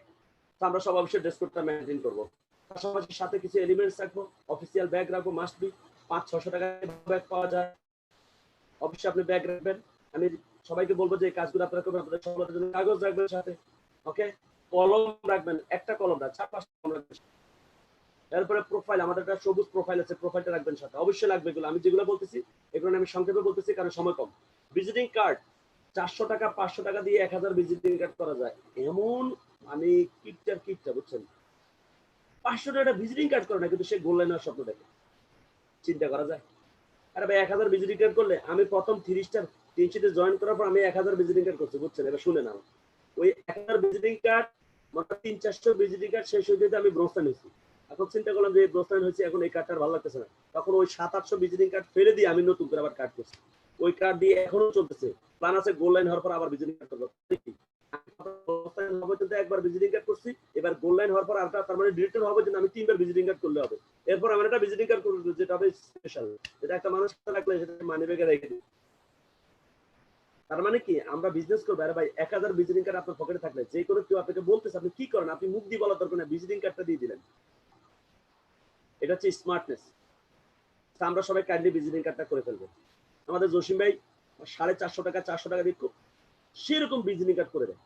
তো আমরা সব অবশ্যই ড্রেস কোডটা মেনটেন করবো, পাশাপাশি সাথে কিছু এলিমেন্টস রাখবো, অফিসিয়াল ব্যাগ রাখবো, মাস্ট বি 500-600 টাকায় ব্যাগ পাওয়া যায়, অবশ্যই আপনি ব্যাগ রাখবেন। আমি সবাইকে বলবো যে এই কাজগুলো আপনারা করবেন, আপনাদের সফলতার জন্য কাগজ রাখবেন সাথে, ওকে, কলম রাখবেন, একটা কলম না 4-5টা কলম রাখবেন। এরপরে প্রোফাইল, আমাদের একটা সবুজ প্রোফাইল আছে, প্রোফাইলটা রাখবেন সাথে, অবশ্যই লাগবে এগুলো। আমি যেগুলো বলতেছি এগুলো আমি সংক্ষেপে বলতেছি কারণ সময় কম। ভিজিটিং কার্ড 400 টাকা 500 টাকা দিয়ে 1000 ভিজিটিং কার্ড করা যায়, এমন আমি কিপটা বুঝছেন, 500 টাকা ভিজিটিং কার্ড করে না, কিন্তু সে গোল লাইনের স্বপ্ন দেখে, চিন্তা করা যায়। আরে ভাই 1000 ভিজিটিং কার্ড করলে, আমি প্রথম 3 স্টার 3 শিটে জয়েন করার পর আমি 1000 ভিজিটিং কার্ড করছি, বুঝছেন? এবার শুনে নাও, ওই 1000 ভিজিটিং কার্ড মোটা 300-400 ভিজিটিং কার্ড শেষ হয়ে যেতে আমি ব্রোস্টান হয়েছি। এখন চিন্তা করলাম যে ব্রোস্টান হয়েছে, এখন এই কার্ডটা ভালো লাগতেছে না, তখন ওই 700-800 ভিজিটিং কার্ড ফেলে দিয়ে আমি নতুন করে আবার কার্ড করছি, ওই কার্ড দিয়ে এখনো চলতেছে, প্ল্যান আছে গোল লাইন হওয়ার পর আবার ভিজিটিং কার্ড করবো। একবার ভিজিটিং কার্ড করছি, এবার গোল লাইন হওয়ার পর আরেকটা, তার মানে ডিরেক্টর হবে যে আমি 3বার ভিজিটিং কার্ড করলে হবে। এরপর আমার একটা ভিজিটিং কার্ড করবো যেটা হবে স্পেশাল, যেটা একটা মানুষ রাখলে সেটা মানি ব্যাগে রেখে দিই। তার মানে কি, আমরা বিজনেস করবো। আরে ভাই 1000 ভিজিটিং কার্ড আপনার পকেটে থাকলে, যে কোনো কেউ আপনাকে বলতেছে, আপনি কি করেন, আপনি মুখ দিয়ে বলার দরকার নেই, ভিজিটিং কার্ডটা দিয়ে দিলেন, এটা হচ্ছে স্মার্টনেস। আমরা সবাই কাইন্ডলি ভিজিটিং কার্ডটা করে ফেলবো। আমাদের জসিম ভাই 450 টাকা 400 টাকা দিয়ে সেরকম ভিজিটিং কার্ড করে দেয়,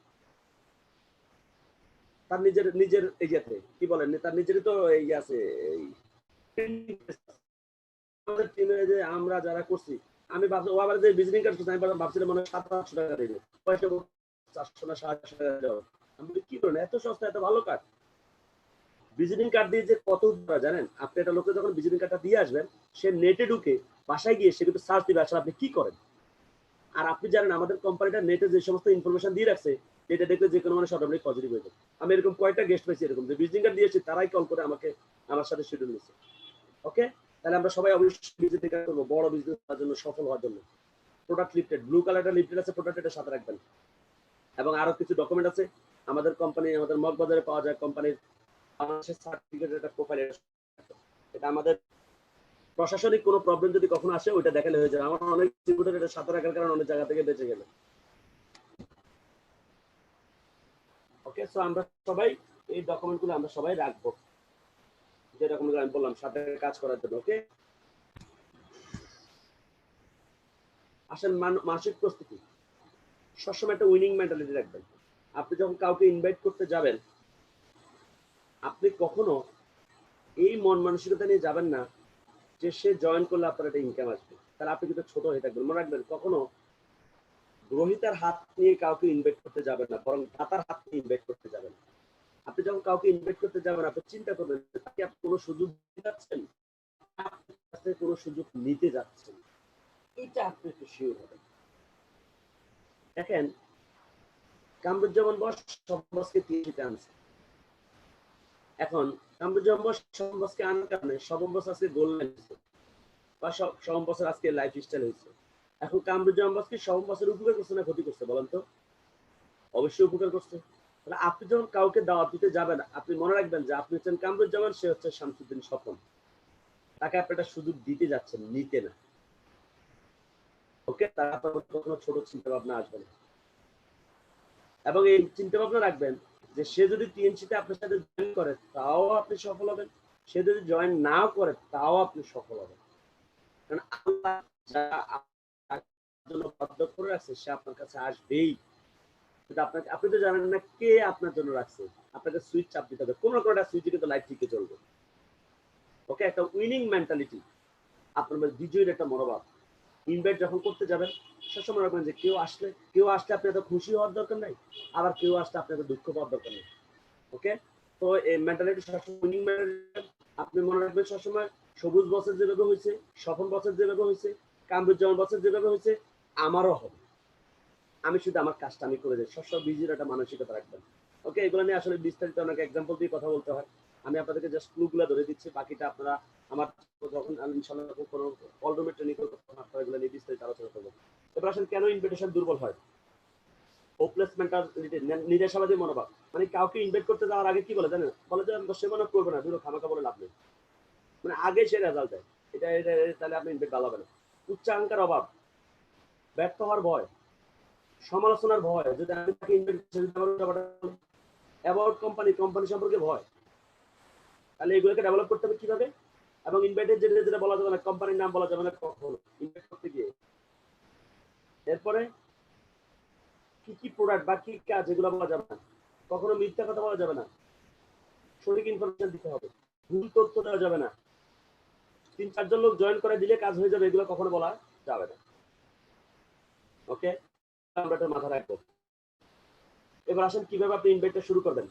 তার নিজের এরিয়াতে, কি বলেন, তার নিজেরই তো এই আছে, আমাদের টিমে যে আমরা যারা করছি, আমি ভাবছি ও আবার যে ভিজিটিং কার্ড করছে, আমি ভাবছিলাম মনে হয় 700-800 টাকা দেবে, পয়সা 400 না 700 টাকা দেওয়া। আমি কি করেন, এত সস্তা এত ভালো কার্ড। ভিজিটিং কার্ড দিয়ে যে কত জানেন আপনি, একটা লোকে যখন ভিজিটিং কার্ডটা দিয়ে আসবেন, সে নেটে ঢুকে বাসায় গিয়ে সে কিন্তু সার্চ দিবে আসলে আপনি কি করেন। আর আপনি জানেন আমাদের কোম্পানিটা নেটে যে সমস্ত ইনফরমেশন দিয়ে রাখছে, এটা দেখলে যে কোনো মানুষ অটোমেটিক পজিটিভ হয়ে যায়। আমি এরকম কয়েকটা গেস্ট পেয়েছি এরকম, যে ভিজিটিং কার্ড দিয়েছি তারাই কল করে আমাকে আমার সাথে শিডিউল নিচ্ছে। ওকে, তাহলে আমরা সবাই অবশ্যই ভিজিটিং কার্ড করবো বড় বিজনেস করার জন্য, সফল হওয়ার জন্য। প্রোডাক্ট লিফটেড, ব্লু কালারটা লিফটেড আছে, প্রোডাক্ট এটা সাথে রাখবেন। এবং আরো কিছু ডকুমেন্ট আছে আমাদের কোম্পানি, আমাদের মগবাজারে পাওয়া যায় কোম্পানির বাংলাদেশের সার্টিফিকেট, এটা প্রোফাইল, এটা আমাদের প্রশাসনিক কোনো প্রবলেম যদি কখনো আসে ওইটা দেখালে হয়ে যাবে। আমার অনেক ডিস্ট্রিবিউটর এটা সাথে রাখার কারণে অনেক জায়গা থেকে বেঁচে গেল। ওকে, সো আমরা সবাই এই ডকুমেন্টগুলো আমরা সবাই রাখবো, যে ডকুমেন্টগুলো আমি বললাম সাথে কাজ করার জন্য। ওকে, আসেন মানসিক প্রস্তুতি, সবসময় একটা উইনিং মেন্টালিটি রাখবেন। আপনি যখন কাউকে ইনভাইট করতে যাবেন, আপনি কখনো এই মন মানসিকতা নিয়ে যাবেন না যে সে জয়েন করলে আপনার একটা ইনকাম আসবে, তাহলে আপনি কিন্তু ছোট হয়ে থাকবেন। মনে রাখবেন, কখনো গ্রহিতার হাত নিয়ে কাউকে ইনভাইট করতে যাবেন না, বরং দাতার হাত নিয়ে ইনভাইট করতে যাবেন। আপনি যখন কাউকে ইনভাইট করতে যাবেন, আপনি চিন্তা করবেন তাকে আপনি কোনো সুযোগ দিতে যাচ্ছেন, আপনার কাছ থেকে কোনো সুযোগ নিতে যাচ্ছেন, এটা আপনি একটু শিওর হবেন। দেখেন, কামরুজ্জামান বস সব্বাসকে তিনটিতে আনছে। এখন কামরুজ্জামান বস সব্বাসকে আনার কারণে শবম বস আজকে গোল হয়েছে, বা শবম বসের আজকে লাইফ স্টাইল হয়েছে। এখন কামরুজ্জামান বস কি শবম বসের উপকার করছে না ক্ষতি করছে বলেন তো? অবশ্যই উপকার করছে। তাহলে আপনি যখন কাউকে দাওয়াত দিতে যাবেন, আপনি মনে রাখবেন যে আপনি হচ্ছেন কামরুজ্জামান, সে হচ্ছে শামসুদ্দিন স্বপন, তাকে আপনি একটা সুযোগ দিতে যাচ্ছেন, নিতে না। ওকে, তার আপনার কোনো ছোট চিন্তা ভাবনা আসবে না। এবং এই চিন্তা ভাবনা রাখবেন যে সে যদি টিএনসিতে আপনার সাথে জয়েন করে তাও আপনি সফল হবেন, সে যদি জয়েন না করে তাও আপনি সফল হবেন। কারণ আল্লাহ যারা আপনার জন্য বাধ্য করে রাখছে সে আপনার কাছে আসবেই। কিন্তু আপনাকে, আপনি তো জানেন না কে আপনার জন্য রাখছে, আপনাকে সুইচ চাপ দিতে হবে, কোনো না কোনো একটা সুইচে কিন্তু লাইফ থেকে চলবে। ওকে, একটা উইনিং মেন্টালিটি, আপনার বিজয়ীর একটা মনোভাব। ইনভাইট যখন করতে যাবেন সবসময় রাখবেন যে কেউ আসলে আপনি এত খুশি হওয়ার দরকার নাই, আবার কেউ আসলে আপনি এত দুঃখ পাওয়ার দরকার নেই। ওকে, তো এই মেন্টালিটি সবসময় উইনিং মেন্টালিটি। আপনি মনে রাখবেন সবসময়, সবুজ বছর যেভাবে হয়েছে, স্বপন বছর যেভাবে হয়েছে, কামরুজ্জামান বছর যেভাবে হয়েছে, আমারও হবে। আমি শুধু আমার কাজটা আমি করে যাই, সবসময় বিজির একটা মানসিকতা রাখবেন। ওকে, এগুলো নিয়ে আসলে বিস্তারিত অনেক এক্সাম্পল দিয়ে কথা বলতে হয়, আমি আপনাদেরকে জাস্ট ক্লুগুলো ধরে দিচ্ছি, বাকিটা আপনারা আমার যখন আমি ইনশাআল্লাহ কোনো কল রুমে ট্রেনিং করবো তখন আপনারা এগুলো নিয়ে বিস্তারিত আলোচনা করবো। এবার আসেন কেন ইনভিটেশন দুর্বল হয়? হোপলেস মেন্টালিটি, নিরাশাবাদী মনোভাব। মানে কাউকে ইনভাইট করতে যাওয়ার আগে কি বলে জানেন? বলে যে সে মনে করবে না, দুটো খামাখা বলে লাভ নেই। মানে আগে সে রেজাল্ট দেয়, এটা তাহলে আপনি ইনভাইট ভালো হবে না। উচ্চাকাঙ্ক্ষার অভাব, ব্যর্থ হওয়ার ভয়, সমালোচনার ভয়, যদি আমি তাকে ইনভাইট করছি অ্যাবাউট কোম্পানি সম্পর্কে ভয়, তাহলে এগুলোকে ডেভেলপ করতে হবে কিভাবে? এবং ইনভাইটের যেটা বলা যাবে না, কোম্পানির নাম বলা যাবে না কখনো ইনভাইট করতে গিয়ে। এরপরে কি কি প্রোডাক্ট বা কি কাজ এগুলো বলা যাবে না, কখনো মিথ্যা কথা বলা যাবে না, সঠিক ইনফরমেশন দিতে হবে, ভুল তথ্য দেওয়া যাবে না, 3-4 জন লোক জয়েন করে দিলে কাজ হয়ে যাবে, এগুলো কখনো বলা যাবে না। ওকে, আমরা এটা মাথা রাখবো। এবার আসেন কিভাবে আপনি ইনভাইটটা শুরু করবেন।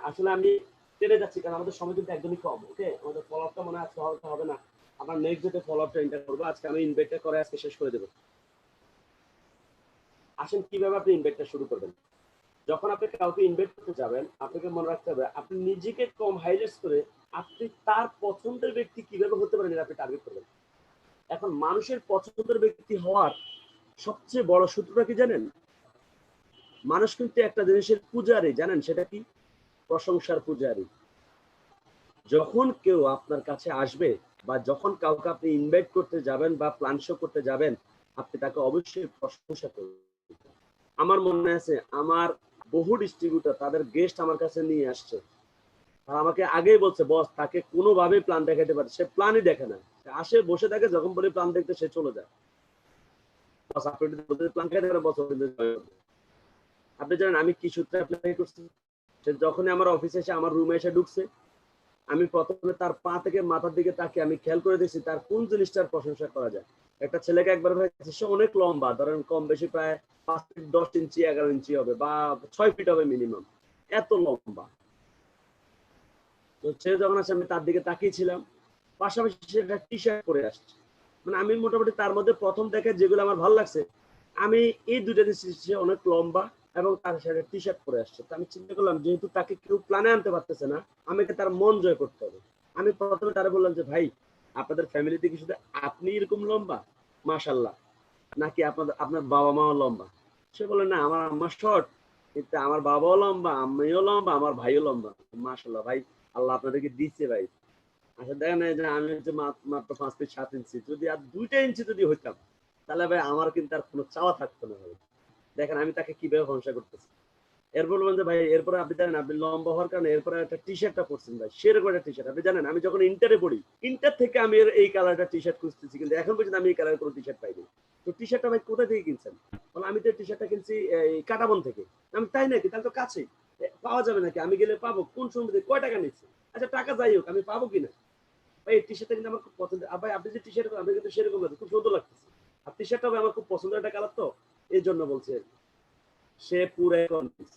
আসলে আমি টেনে যাচ্ছি কারণ আমাদের সময় কিন্তু একদমই কম। ওকে, আমাদের ফলো আপটা মনে হয় আজকে হবে না, আমরা নেক্সট ডেতে ফলো আপটা এন্টার করবো। আজকে আমি ইনভাইটটা করে আজকে শেষ করে দেবো। আসেন কিভাবে আপনি ইনভাইটটা শুরু করবেন। যখন আপনি কাউকে ইনভাইট করতে যাবেন, আপনাকে মনে রাখতে হবে আপনি নিজেকে কম হাইলাইট করে আপনি তার পছন্দের ব্যক্তি কিভাবে হতে পারেন এটা আপনি টার্গেট করবেন। এখন মানুষের পছন্দের ব্যক্তি হওয়ার সবচেয়ে বড় সূত্রটা কি জানেন? মানুষ কিন্তু একটা জিনিসের পূজারি, জানেন সেটা কি? প্রশংসার পূজারি। যখন কেউ আপনার কাছে আসবে বা যখন কাউকে আপনি ইনভাইট করতে যাবেন বা প্ল্যান শো করতে যাবেন, আপনি তাকে অবশ্যই প্রশংসা করবেন। আমার মনে আছে আমার বহু ডিস্ট্রিবিউটর তাদের গেস্ট আমার কাছে নিয়ে আসছে আর আমাকে আগেই বলছে বস তাকে কোনোভাবেই প্ল্যান দেখাতে পারে, সে প্ল্যানই দেখে না, সে আসে বসে থাকে, যখন বলে প্ল্যান দেখতে সে চলে যায়। বস আপনি প্ল্যান খাইতে পারে বস, আপনি জানেন আমি কি সূত্রে অ্যাপ্লাই করছি? সে যখনই আমার অফিসে এসে আমার রুমে এসে ঢুকছে, আমি প্রথমে তার পা থেকে মাথার দিকে তাকে আমি খেয়াল করে দিয়েছি তার কোন জিনিসটার প্রশংসা করা যায়। একটা ছেলেকে একবার হয়েছে সে অনেক লম্বা, ধরেন কম বেশি প্রায় 5 ফিট 10 ইঞ্চি 11 ইঞ্চি হবে বা 6 ফিট হবে মিনিমাম, এত লম্বা। তো সে যখন আসে আমি তার দিকে তাকিয়েছিলাম, পাশাপাশি সে একটা টি শার্ট পরে আসছে। মানে আমি মোটামুটি তার মধ্যে প্রথম দেখে যেগুলো আমার ভালো লাগছে, আমি এই দুইটা দিচ্ছি, সে অনেক লম্বা এবং তার সাথে টি শার্ট পরে আসছে। তো আমি চিন্তা করলাম যেহেতু তাকে কেউ প্ল্যানে আনতে পারতেছে না, আমাকে তার মন জয় করতে হবে। আমি প্রথমে তারা বললাম যে ভাই আপনাদের ফ্যামিলিতে কি শুধু আপনি এরকম লম্বা মাশাল্লাহ, নাকি আপনার বাবা মাও লম্বা? সে বলে না আমার আম্মা শর্ট, কিন্তু আমার বাবাও লম্বা, আম্মিও লম্বা, আমার ভাইও লম্বা। মাশাল্লাহ ভাই, আল্লাহ আপনাদেরকে দিচ্ছে ভাই। আচ্ছা দেখেন এই যে আমি হচ্ছে মাত্র 5 ফিট 7 ইঞ্চি, যদি আর 2টা ইঞ্চি যদি হইতাম তাহলে ভাই আমার কিন্তু আর কোনো চাওয়া থাকতো না ভাই। দেখেন আমি তাকে কিভাবে ভরসা করতেছি। এরপর বলবেন যে ভাই এরপরে আপনি জানেন আপনি লম্বা হওয়ার কারণে এরপরে একটা টি শার্টটা পরছেন ভাই, সেরকম একটা টি শার্ট। আপনি জানেন আমি যখন ইন্টারে পড়ি, ইন্টার থেকে আমি এই কালারটা টি শার্ট খুঁজতেছি, কিন্তু এখন পর্যন্ত আমি এই কালারের কোনো টি শার্ট পাইনি। তো টি শার্টটা ভাই কোথা থেকে কিনছেন? বলে আমি তো টি শার্টটা কিনছি এই কাটাবন থেকে। আমি তাই নাকি, তাহলে তো কাছেই, পাওয়া যাবে নাকি? আমি গেলে পাবো? কোন সময় কয় টাকা নিচ্ছে? আচ্ছা টাকা যাই হোক, আমি পাবো কিনা? ভাই এই টি শার্টটা কিন্তু আমার খুব পছন্দের। ভাই আপনি যে টি শার্ট আপনি কিন্তু সেরকম লাগে, খুব সুন্দর লাগতেছে। আর টি শার্টটা আমার খুব পছন্দের একটা কালার, তো এই জন্য বলছি। সে পুরো কনফিউজ।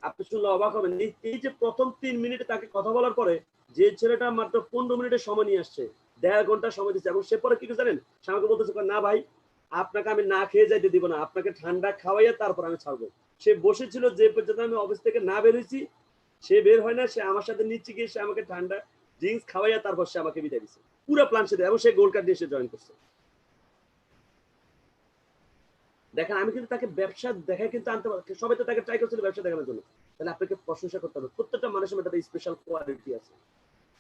আপনি শুনলে অবাক হবেন, এই যে প্রথম 3 মিনিটে তাকে কথা বলার পরে যে ছেলেটা মাত্র 15 মিনিটের সময় নিয়ে আসছে, 1.5 ঘন্টা সময় দিচ্ছে, এবং সে পরে কি জানেন সে আমাকে বলতেছে না ভাই আপনাকে আমি না খেয়ে যাইতে দিব না, আপনাকে ঠান্ডা খাওয়াইয়া তারপর আমি ছাড়বো। সে বসেছিল যে পর্যন্ত আমি অফিস থেকে না বের হয়েছি, সে বের হয় না, সে আমার সাথে নিচে গিয়ে সে আমাকে ঠান্ডা ড্রিঙ্কস খাওয়াইয়া তারপর সে আমাকে বিদায় দিচ্ছে পুরো প্ল্যান সাথে, এবং সে গোল কার্ড দিয়ে সে জয়েন করছে। দেখেন আমি কিন্তু তাকে ব্যবসা দেখায় কিন্তু আনতে পারি, সবাই তো তাকে ট্রাই করছিল ব্যবসা দেখানোর জন্য। তাহলে আপনাকে প্রশংসা করতে হবে, প্রত্যেকটা মানুষের মধ্যে একটা স্পেশাল কোয়ালিটি আছে।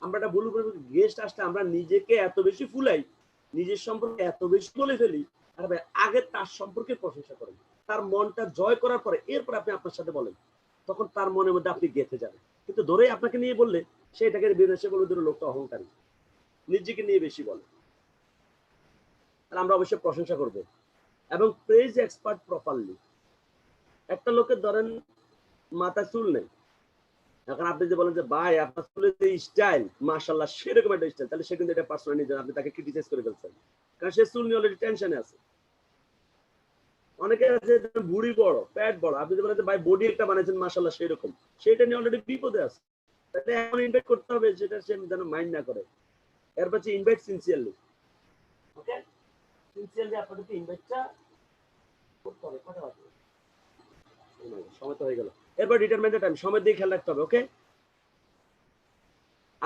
আমরা একটা ভুল করে গেস্ট আসলে আমরা নিজেকে এত বেশি ফুলাই, নিজের সম্পর্কে এত বেশি বলে ফেলি। আর ভাই আগে তার সম্পর্কে প্রশংসা করেন, তার মনটা জয় করার পরে এরপর আপনি আপনার সাথে বলেন, তখন তার মনের মধ্যে আপনি গেঁথে যাবেন। কিন্তু ধরেই আপনাকে নিয়ে বললে সেটাকে বিদেশে বলে ধরে লোকটা অহংকারী, নিজেকে নিয়ে বেশি বলে। আর আমরা অবশ্যই প্রশংসা করবো এবং প্রেজ এক্সপার্ট প্রপারলি। একটা লোকের ধরেন মাথায় চুল নেই, এখন আপনি যে বলেন যে ভাই আপনার চুলের যে স্টাইল মাশাআল্লাহ সেরকম একটা স্টাইল, তাহলে সে কিন্তু এটা পার্সোনালি নিয়ে আপনি তাকে ক্রিটিসাইজ করে ফেলছেন, কারণ সে চুল নিয়ে অলরেডি টেনশনে আছে। অনেকে আছে বুড়ি বড় প্যাট বড়, আপনি যে বলেন যে ভাই বডি একটা বানাইছেন মাশাআল্লাহ সেরকম, সেটা নিয়ে অলরেডি বিপদে আছে। তাহলে এখন ইনভাইট করতে হবে সেটা সে যেন মাইন্ড না করে। এরপর হচ্ছে ইনভাইট সিনসিয়ারলি। ওকে, সিনসিয়ারলি আপনাদেরকে ইনভাইটটা করতে হবে। কটা বাজে? সময় তো হয়ে গেল। এরপর ডিটারমেন্টের টাইম, সময় দিয়ে খেয়াল রাখতে হবে। ওকে,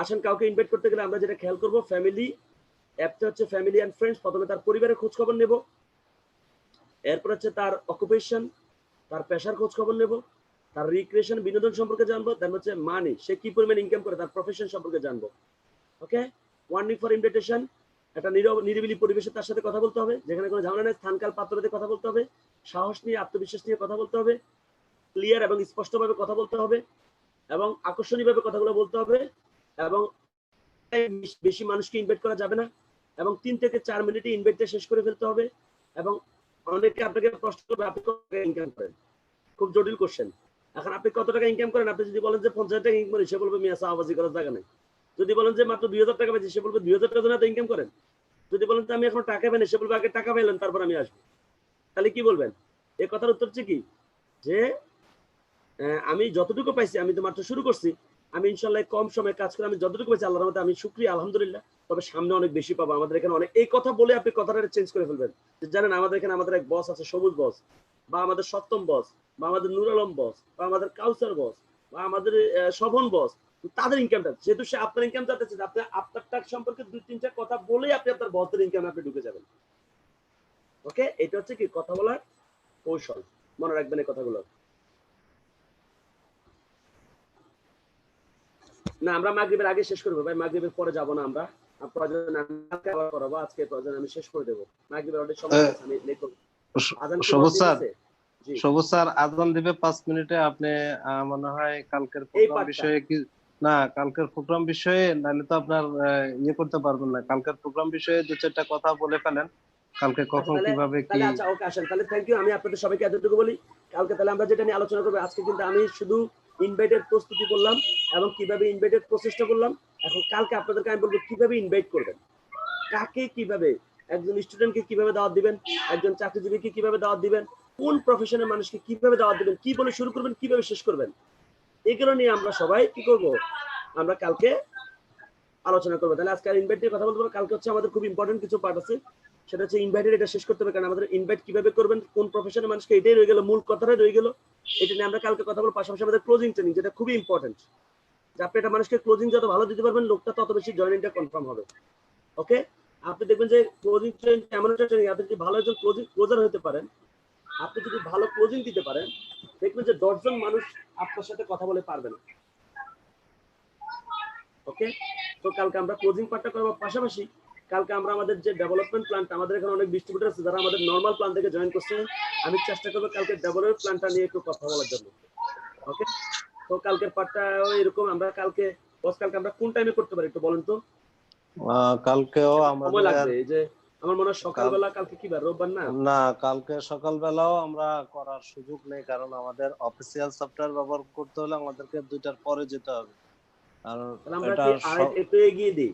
আসেন কাউকে ইনভাইট করতে গেলে আমরা যেটা খেয়াল করব, ফ্যামিলি অ্যাপটা হচ্ছে ফ্যামিলি অ্যান্ড ফ্রেন্ডস। প্রথমে তার পরিবারের খোঁজ খবর নেব, এরপর হচ্ছে তার অকুপেশন, তার পেশার খোঁজ খবর নেব, তার রিক্রিয়েশন বিনোদন সম্পর্কে জানবো, দেন হচ্ছে মানি, সে কি পরিমাণ ইনকাম করে, তার প্রফেশন সম্পর্কে জানবো। ওকে, ওয়ার্নিং ফর ইনভিটেশন, একটা নিরিবিলি পরিবেশে তার সাথে কথা বলতে হবে, যেখানে কোনো ঝামেলা নেই, স্থানকাল পাত্রতে কথা বলতে হবে, সাহস নিয়ে আত্মবিশ্বাস নিয়ে কথা বলতে হবে, ক্লিয়ার এবং স্পষ্টভাবে কথা বলতে হবে, এবং আকর্ষণীয়ভাবে কথাগুলো বলতে হবে, এবং বেশি মানুষকে ইনভাইট করা যাবে না, এবং 3 থেকে 4 মিনিটে ইনভাইটটা শেষ করে ফেলতে হবে। এবং অনেকে আপনাকে প্রশ্ন করবে আপনি কত টাকা ইনকাম করেন, খুব জটিল কোশ্চেন। এখন আপনি কত টাকা ইনকাম করেন, আপনি যদি বলেন যে 50,000 টাকা ইনকাম করি, সে বলবে মিয়া সাহাবাজি করার জায়গা নেই। যদি বলেন যে মাত্র 2,000 টাকা পাইছি, সে বলবে 2,000 টাকা তো ইনকাম করেন। যদি বলেন যে আমি এখন টাকা পাইনি, সে বলবে আগে টাকা পাইলেন তারপর আমি আসবো। তাহলে কি বলবেন? এই কথার উত্তর হচ্ছে কি, যে আমি যতটুকু পাইছি, আমি তো মাত্র শুরু করছি, আমি ইনশাল্লাহ কম সময়ে কাজ করে আমি যতটুকু পাইছি আল্লাহর রহমতে আমি শুকরিয়া আলহামদুলিল্লাহ, তবে সামনে অনেক বেশি পাবো। আমাদের এখানে অনেক, এই কথা বলে আপনি কথাটা চেঞ্জ করে ফেলবেন। জানেন আমাদের এখানে আমাদের এক বস আছে, সবুজ বস, বা আমাদের সপ্তম বস, বা আমাদের নুর আলম বস, বা আমাদের কাউসার বস, বা আমাদের শোভন বস, তাদের ইনকামটা যেহেতু সে আপনার ইনকাম চাচ্ছে, আপনি আপনার টাকা সম্পর্কে 2-3টা কথা বলেই আপনি আপনার বসের ইনকামে আপনি ঢুকে যাবেন। ওকে, এটা হচ্ছে কি কথা বলার কৌশল, মনে রাখবেন এই কথাগুলো। না, আমরা মাগরিবের আগে শেষ করবো ভাই, মাগরিবের পরে যাব না আমরা। প্রয়োজন আমি কালকে আবার করাবো, আজকে প্রয়োজন আমি শেষ করে দেবো। মাগরিবের অনেক সময় আছে, আমি লেট করব। আজান কি সবুজ বন্ধ স্যার, হয়েছে? জি, সবুজ স্যার আজান দিবে 5 মিনিটে। আপনি মনে হয় কালকের এই প্রোগ্রাম পার্টটা বিষয়ে কি, না কালকের প্রোগ্রাম বিষয়ে নাহলে তো আপনার ইয়ে করতে পারবেন না। কালকের প্রোগ্রাম বিষয়ে 2-4টা কথা বলে ফেলেন, কালকে আচ্ছা, কখন তাহলে কিভাবে কি। তাহলে আচ্ছা ওকে, আসেন তাহলে। থ্যাংক ইউ, আমি আপনাদের সবাইকে এতটুকু বলি। কালকে তাহলে আমরা যেটা নিয়ে আলোচনা করবো, আজকে কিন্তু আমি শুধু ইনভাইটের প্রস্তুতি করলাম এবং কিভাবে ইনভাইটের প্রসেসটা করলাম। এখন কালকে আপনাদেরকে আমি বলবো কিভাবে ইনভাইট করবেন, কাকে কিভাবে, একজন স্টুডেন্টকে কিভাবে দাওয়াত দিবেন, একজন চাকরিজীবীকে কিভাবে দাওয়াত দিবেন, কোন প্রফেশনের মানুষকে কিভাবে দাওয়াত দিবেন, কি বলে শুরু করবেন, কিভাবে শেষ করবেন, এগুলো নিয়ে আমরা সবাই কি করব, আমরা কালকে আলোচনা করবো। তাহলে আজকে আর ইনভাইট নিয়ে কথা বলবো না। কালকে হচ্ছে আমাদের খুব ইম্পর্টেন্ট কিছু পার্ট আছে, সেটা হচ্ছে ইনভাইটের, এটা শেষ করতে হবে। কারণ আমাদের ইনভাইট কিভাবে করবেন, কোন প্রফেশনের মানুষকে, এটাই রয়ে গেল, মূল কথাটাই রয়ে গেল। এটা নিয়ে আমরা কালকে কথা বলবো। পাশাপাশি আমাদের ক্লোজিং ট্রেনিং, যেটা খুবই ইম্পর্টেন্ট, যে আপনি একটা মানুষকে ক্লোজিং যত ভালো দিতে পারবেন, লোকটা তত বেশি জয়েনিংটা কনফার্ম হবে। ওকে, আপনি দেখবেন যে ক্লোজিং ট্রেনিং এমন একটা ট্রেনিং, আপনি যদি ভালো একজন ক্লোজার হতে পারেন, আপনি যদি ভালো ক্লোজিং দিতে পারেন, দেখবেন যে 10 জন মানুষ আপনার সাথে কথা বলে পারবে না। ওকে, তো কালকে আমরা ক্লোজিং পার্টটা করবো। পাশাপাশি কালকে আমরা আমাদের যে ডেভেলপমেন্ট প্ল্যানটা, আমাদের এখানে অনেক ডিস্ট্রিবিউটর আছে যারা আমাদের নর্মাল প্ল্যান থেকে জয়েন করছে, আমি চেষ্টা করবো কালকে ডেভেলপমেন্ট প্ল্যানটা নিয়ে একটু কথা বলার জন্য। ওকে, তো কালকের পার্টটা এরকম। আমরা কালকে বস, কালকে আমরা কোন টাইমে করতে পারি একটু বলেন তো? কালকেও সময় লাগবে, আমাদের এই যে আমার মনে হয় সকালবেলা, কালকে কি বার, রোববার না? না, কালকে সকালবেলাও আমরা করার সুযোগ নেই, কারণ আমাদের অফিসিয়াল সফটওয়্যার ব্যবহার করতে হলে আমাদেরকে 2টার পরে যেতে হবে। আর তাহলে আমরা এটা কি একটু এগিয়ে দিই,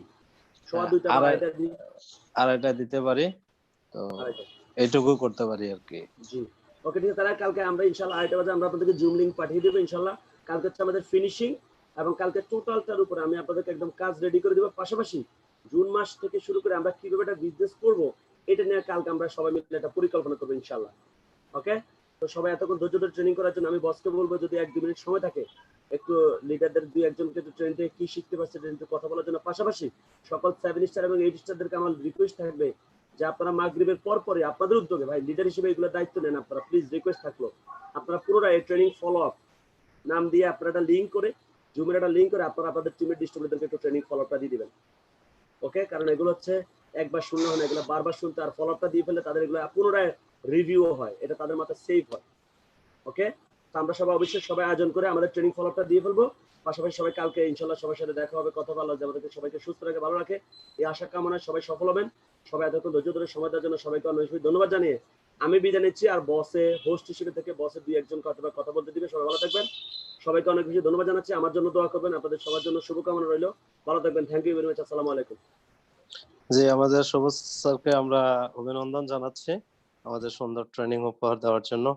সোয়া 2টা বা আড়াইটা দিই? আড়াইটা দিতে পারি, তো আড়াইটা, এইটুকু করতে পারি আর কি। জি। ওকে, ঠিক আছে। তাহলে কালকে আমরা ইনশাল্লাহ 2:30 বাজে আমরা আপনাদেরকে জুম লিংক পাঠিয়ে দেবো ইনশাল্লাহ। কালকে হচ্ছে আমাদের ফিনিশিং, এবং কালকে টোটালটার উপরে আমি আপনাদেরকে একদম কাজ রেডি করে দেবো। পাশাপাশি জুন মাস থেকে শুরু করে আমরা কিভাবে একটা বিজনেস করবো, এটা নিয়ে কালকে আমরা সবাই মিলে একটা পরিকল্পনা করবো ইনশাল্লাহ। ওকে, তো সবাই এতক্ষণ ধৈর্য ধরে ট্রেনিং করার জন্য আমি বসকে বলবো যদি 1-2 মিনিট সময় থাকে, একটু লিডারদের 2-1জনকে একটু ট্রেন থেকে কি শিখতে পারছে ট্রেন কথা বলার জন্য। পাশাপাশি সকল 7 স্টার এবং 8 স্টারদেরকে আমার রিকোয়েস্ট থাকবে যে আপনারা মাগরিবের পর পরে আপনাদের উদ্যোগে, ভাই লিডার হিসেবে এগুলো দায়িত্ব নেন আপনারা, প্লিজ রিকোয়েস্ট থাকলো আপনারা পুরোটা এই ট্রেনিং ফলো আপ নাম দিয়ে আপনারা একটা লিঙ্ক করে, জুমের একটা লিঙ্ক করে আপনারা আপনাদের টিমের ডিস্ট্রিবিউটরদেরকে একটু ট্রেনিং ফলো আপটা দিয়ে দিবেন। ওকে, কারণ এগুলো হচ্ছে একবার শুনলে হয় না, এগুলো বারবার শুনতে, আর ফলো আপটা দিয়ে ফেলে তাদের এগুলো পুনরায় রিভিউ হয়, এটা তাদের মাথায় সেভ হয়। ওকে, তো আমরা সবাই অবশ্যই সবাই আয়োজন করে আমাদের ট্রেনিং ফলো আপটা দিয়ে ফেলবো। পাশাপাশি সবাই কালকে ইনশাল্লাহ সবার সাথে দেখা হবে, কথা বলা, আমাদেরকে সবাইকে সুস্থ রাখে, ভালো রাখে, এই আশা কামনায় সবাই সফল হবেন। সবাই এতক্ষণ ধৈর্য ধরে সময় দেওয়ার জন্য সবাইকে অনেক বেশি ধন্যবাদ জানিয়ে আমি বিদায় নিচ্ছি। আর বসে হোস্ট হিসেবে থেকে বসে 2-1জন কথা বলতে দিবে। সবাই ভালো থাকবেন, সবাইকে অনেক বেশি ধন্যবাদ জানাচ্ছি। আমার জন্য দোয়া করবেন, আপনাদের সবার জন্য শুভকামনা রইল। ভালো থাকবেন, থ্যাংক ইউ ভেরি মাচ, আসসালামু আলাইকুম। জি, আমাদের সবুজ স্যারকে আমরা অভিনন্দন জানাচ্ছি আমাদের সুন্দর ট্রেনিং উপহার দেওয়ার জন্য।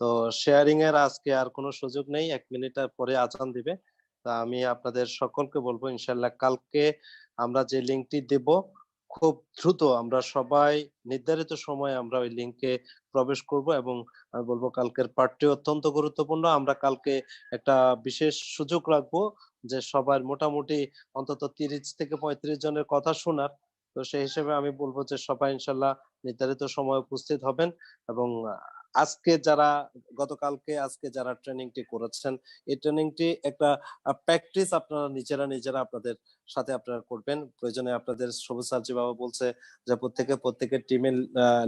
তো শেয়ারিং এর আজকে আর কোনো সুযোগ নেই, 1 মিনিট পরে আজান দিবে। তা আমি আপনাদের সকলকে বলবো ইনশাল্লাহ কালকে আমরা যে লিঙ্কটি দেব, খুব দ্রুত আমরা সবাই নির্ধারিত সময়ে আমরা ওই লিঙ্কে প্রবেশ করব। এবং আমি বলবো কালকের পার্টটি অত্যন্ত গুরুত্বপূর্ণ। আমরা কালকে একটা বিশেষ সুযোগ রাখবো, যে সবার মোটামুটি অন্তত 30 থেকে 35 জনের কথা শোনার। তো সেই হিসেবে আমি বলবো যে সবাই ইনশাল্লাহ নির্ধারিত সময়ে উপস্থিত হবেন এবং আজকে যারা গতকালকে আজকে যারা ট্রেনিংটি করেছেন, এই ট্রেনিংটি একটা প্র্যাকটিস আপনারা নিজেরা আপনাদের সাথে আপনারা করবেন। প্রয়োজনে আপনাদের সবুজ স্যার যেভাবে বলছে যে প্রত্যেকের টিমের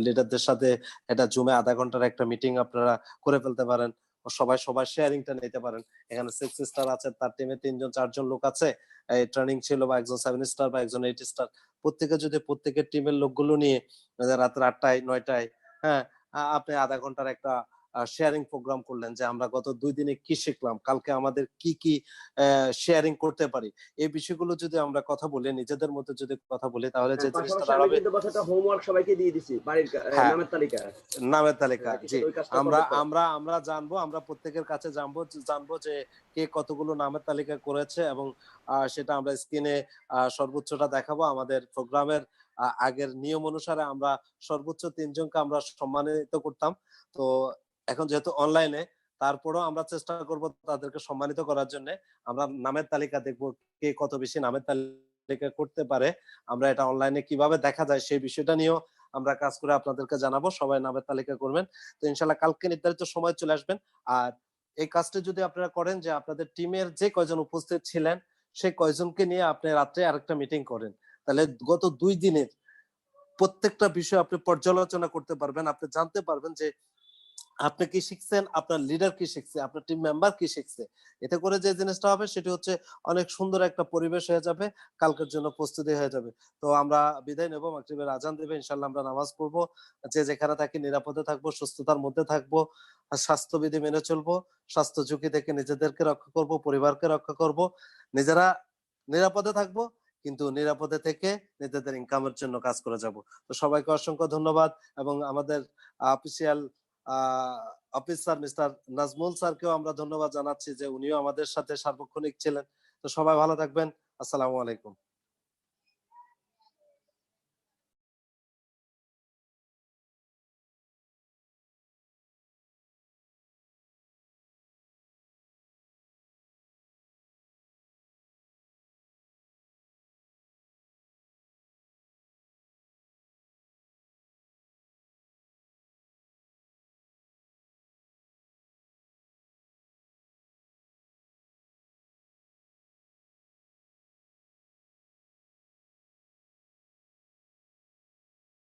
লিডারদের সাথে এটা জুমে আধা ঘন্টার একটা মিটিং আপনারা করে ফেলতে পারেন। সবাই শেয়ারিংটা নিতে পারেন। এখানে 6 স্টার আছে, তার টিমে 3 জন 4 জন লোক আছে, এই ট্রেনিং ছিল, বা একজন 7 স্টার বা একজন 8 স্টার। প্রত্যেকে যদি প্রত্যেকের টিমের লোকগুলো নিয়ে রাত 8টায় 9টায়, হ্যাঁ, আপনি আধা ঘন্টার একটা শেয়ারিং প্রোগ্রাম করলেন যে আমরা গত 2 দিনে কি শিখলাম, কালকে আমাদের কি শেয়ারিং করতে পারি। এই বিষয়গুলো যদি আমরা কথা বলি, নিজেদের মধ্যে যদি কথা বলি, তাহলে যে জিনিসটা পাশাপাশি আমি দাঁড়াবে, কিন্তু বাসাটা হোমওয়ার্ক সবাইকে দিয়ে দিছি বাড়ির হ্যাঁ, নামের তালিকা। নামের তালিকা, জি। ওই কাজটা আমরা করবে তো? আমরা জানবো, আমরা প্রত্যেকের কাছে জানবো যে কে কতগুলো নামের তালিকা করেছে, এবং সেটা আমরা স্ক্রিনে সর্বোচ্চটা দেখাবো। আমাদের প্রোগ্রামের আগের নিয়ম অনুসারে আমরা সর্বোচ্চ 3 জনকে আমরা সম্মানিত করতাম। তো এখন যেহেতু অনলাইনে, তারপরেও আমরা চেষ্টা করব তাদেরকে সম্মানিত করার জন্য। আমরা নামের তালিকা দেখবো, কে কত বেশি নামের তালিকা করতে পারে। আমরা এটা অনলাইনে কিভাবে দেখা যায় সেই বিষয়টা নিয়েও আমরা কাজ করে আপনাদেরকে জানাবো। সবাই নামের তালিকা করবেন। তো ইনশাআল্লাহ কালকে নির্ধারিত সময় চলে আসবেন। আর এই কাজটা যদি আপনারা করেন যে আপনাদের টিমের যে কয়জন উপস্থিত ছিলেন সেই কয়জনকে নিয়ে আপনি রাত্রে আরেকটা মিটিং করেন। তাহলে গত 2 দিনের প্রত্যেকটা বিষয় আপনি পর্যালোচনা করতে পারবেন। আপনি জানতে পারবেন যে আপনি কি শিখছেন, আপনার লিডার কি শিখছে, আপনার টিম মেম্বার কি শিখছে। এতে করে যে জিনিসটা হবে সেটি হচ্ছে অনেক সুন্দর একটা পরিবেশ হয়ে যাবে, কালকের জন্য প্রস্তুতি হয়ে যাবে। তো আমরা বিদায় নেব, মাগরিবের আজান দেবে, ইনশাআল্লাহ আমরা নামাজ পড়বো। যে যেখানে থাকি নিরাপদে থাকবো, সুস্থতার মধ্যে থাকবো, আর স্বাস্থ্যবিধি মেনে চলবো, স্বাস্থ্য ঝুঁকি থেকে নিজেদেরকে রক্ষা করব, পরিবারকে রক্ষা করব, নিজেরা নিরাপদে থাকবো, কিন্তু নিরাপদে থেকে নিজেদের ইনকামের জন্য কাজ করে যাব। তো সবাইকে অসংখ্য ধন্যবাদ, এবং আমাদের অফিসিয়াল অফিসার মিস্টার নাজমুল স্যারকেও আমরা ধন্যবাদ জানাচ্ছি যে উনিও আমাদের সাথে সার্বক্ষণিক ছিলেন। তো সবাই ভালো থাকবেন। আসসালামু আলাইকুম।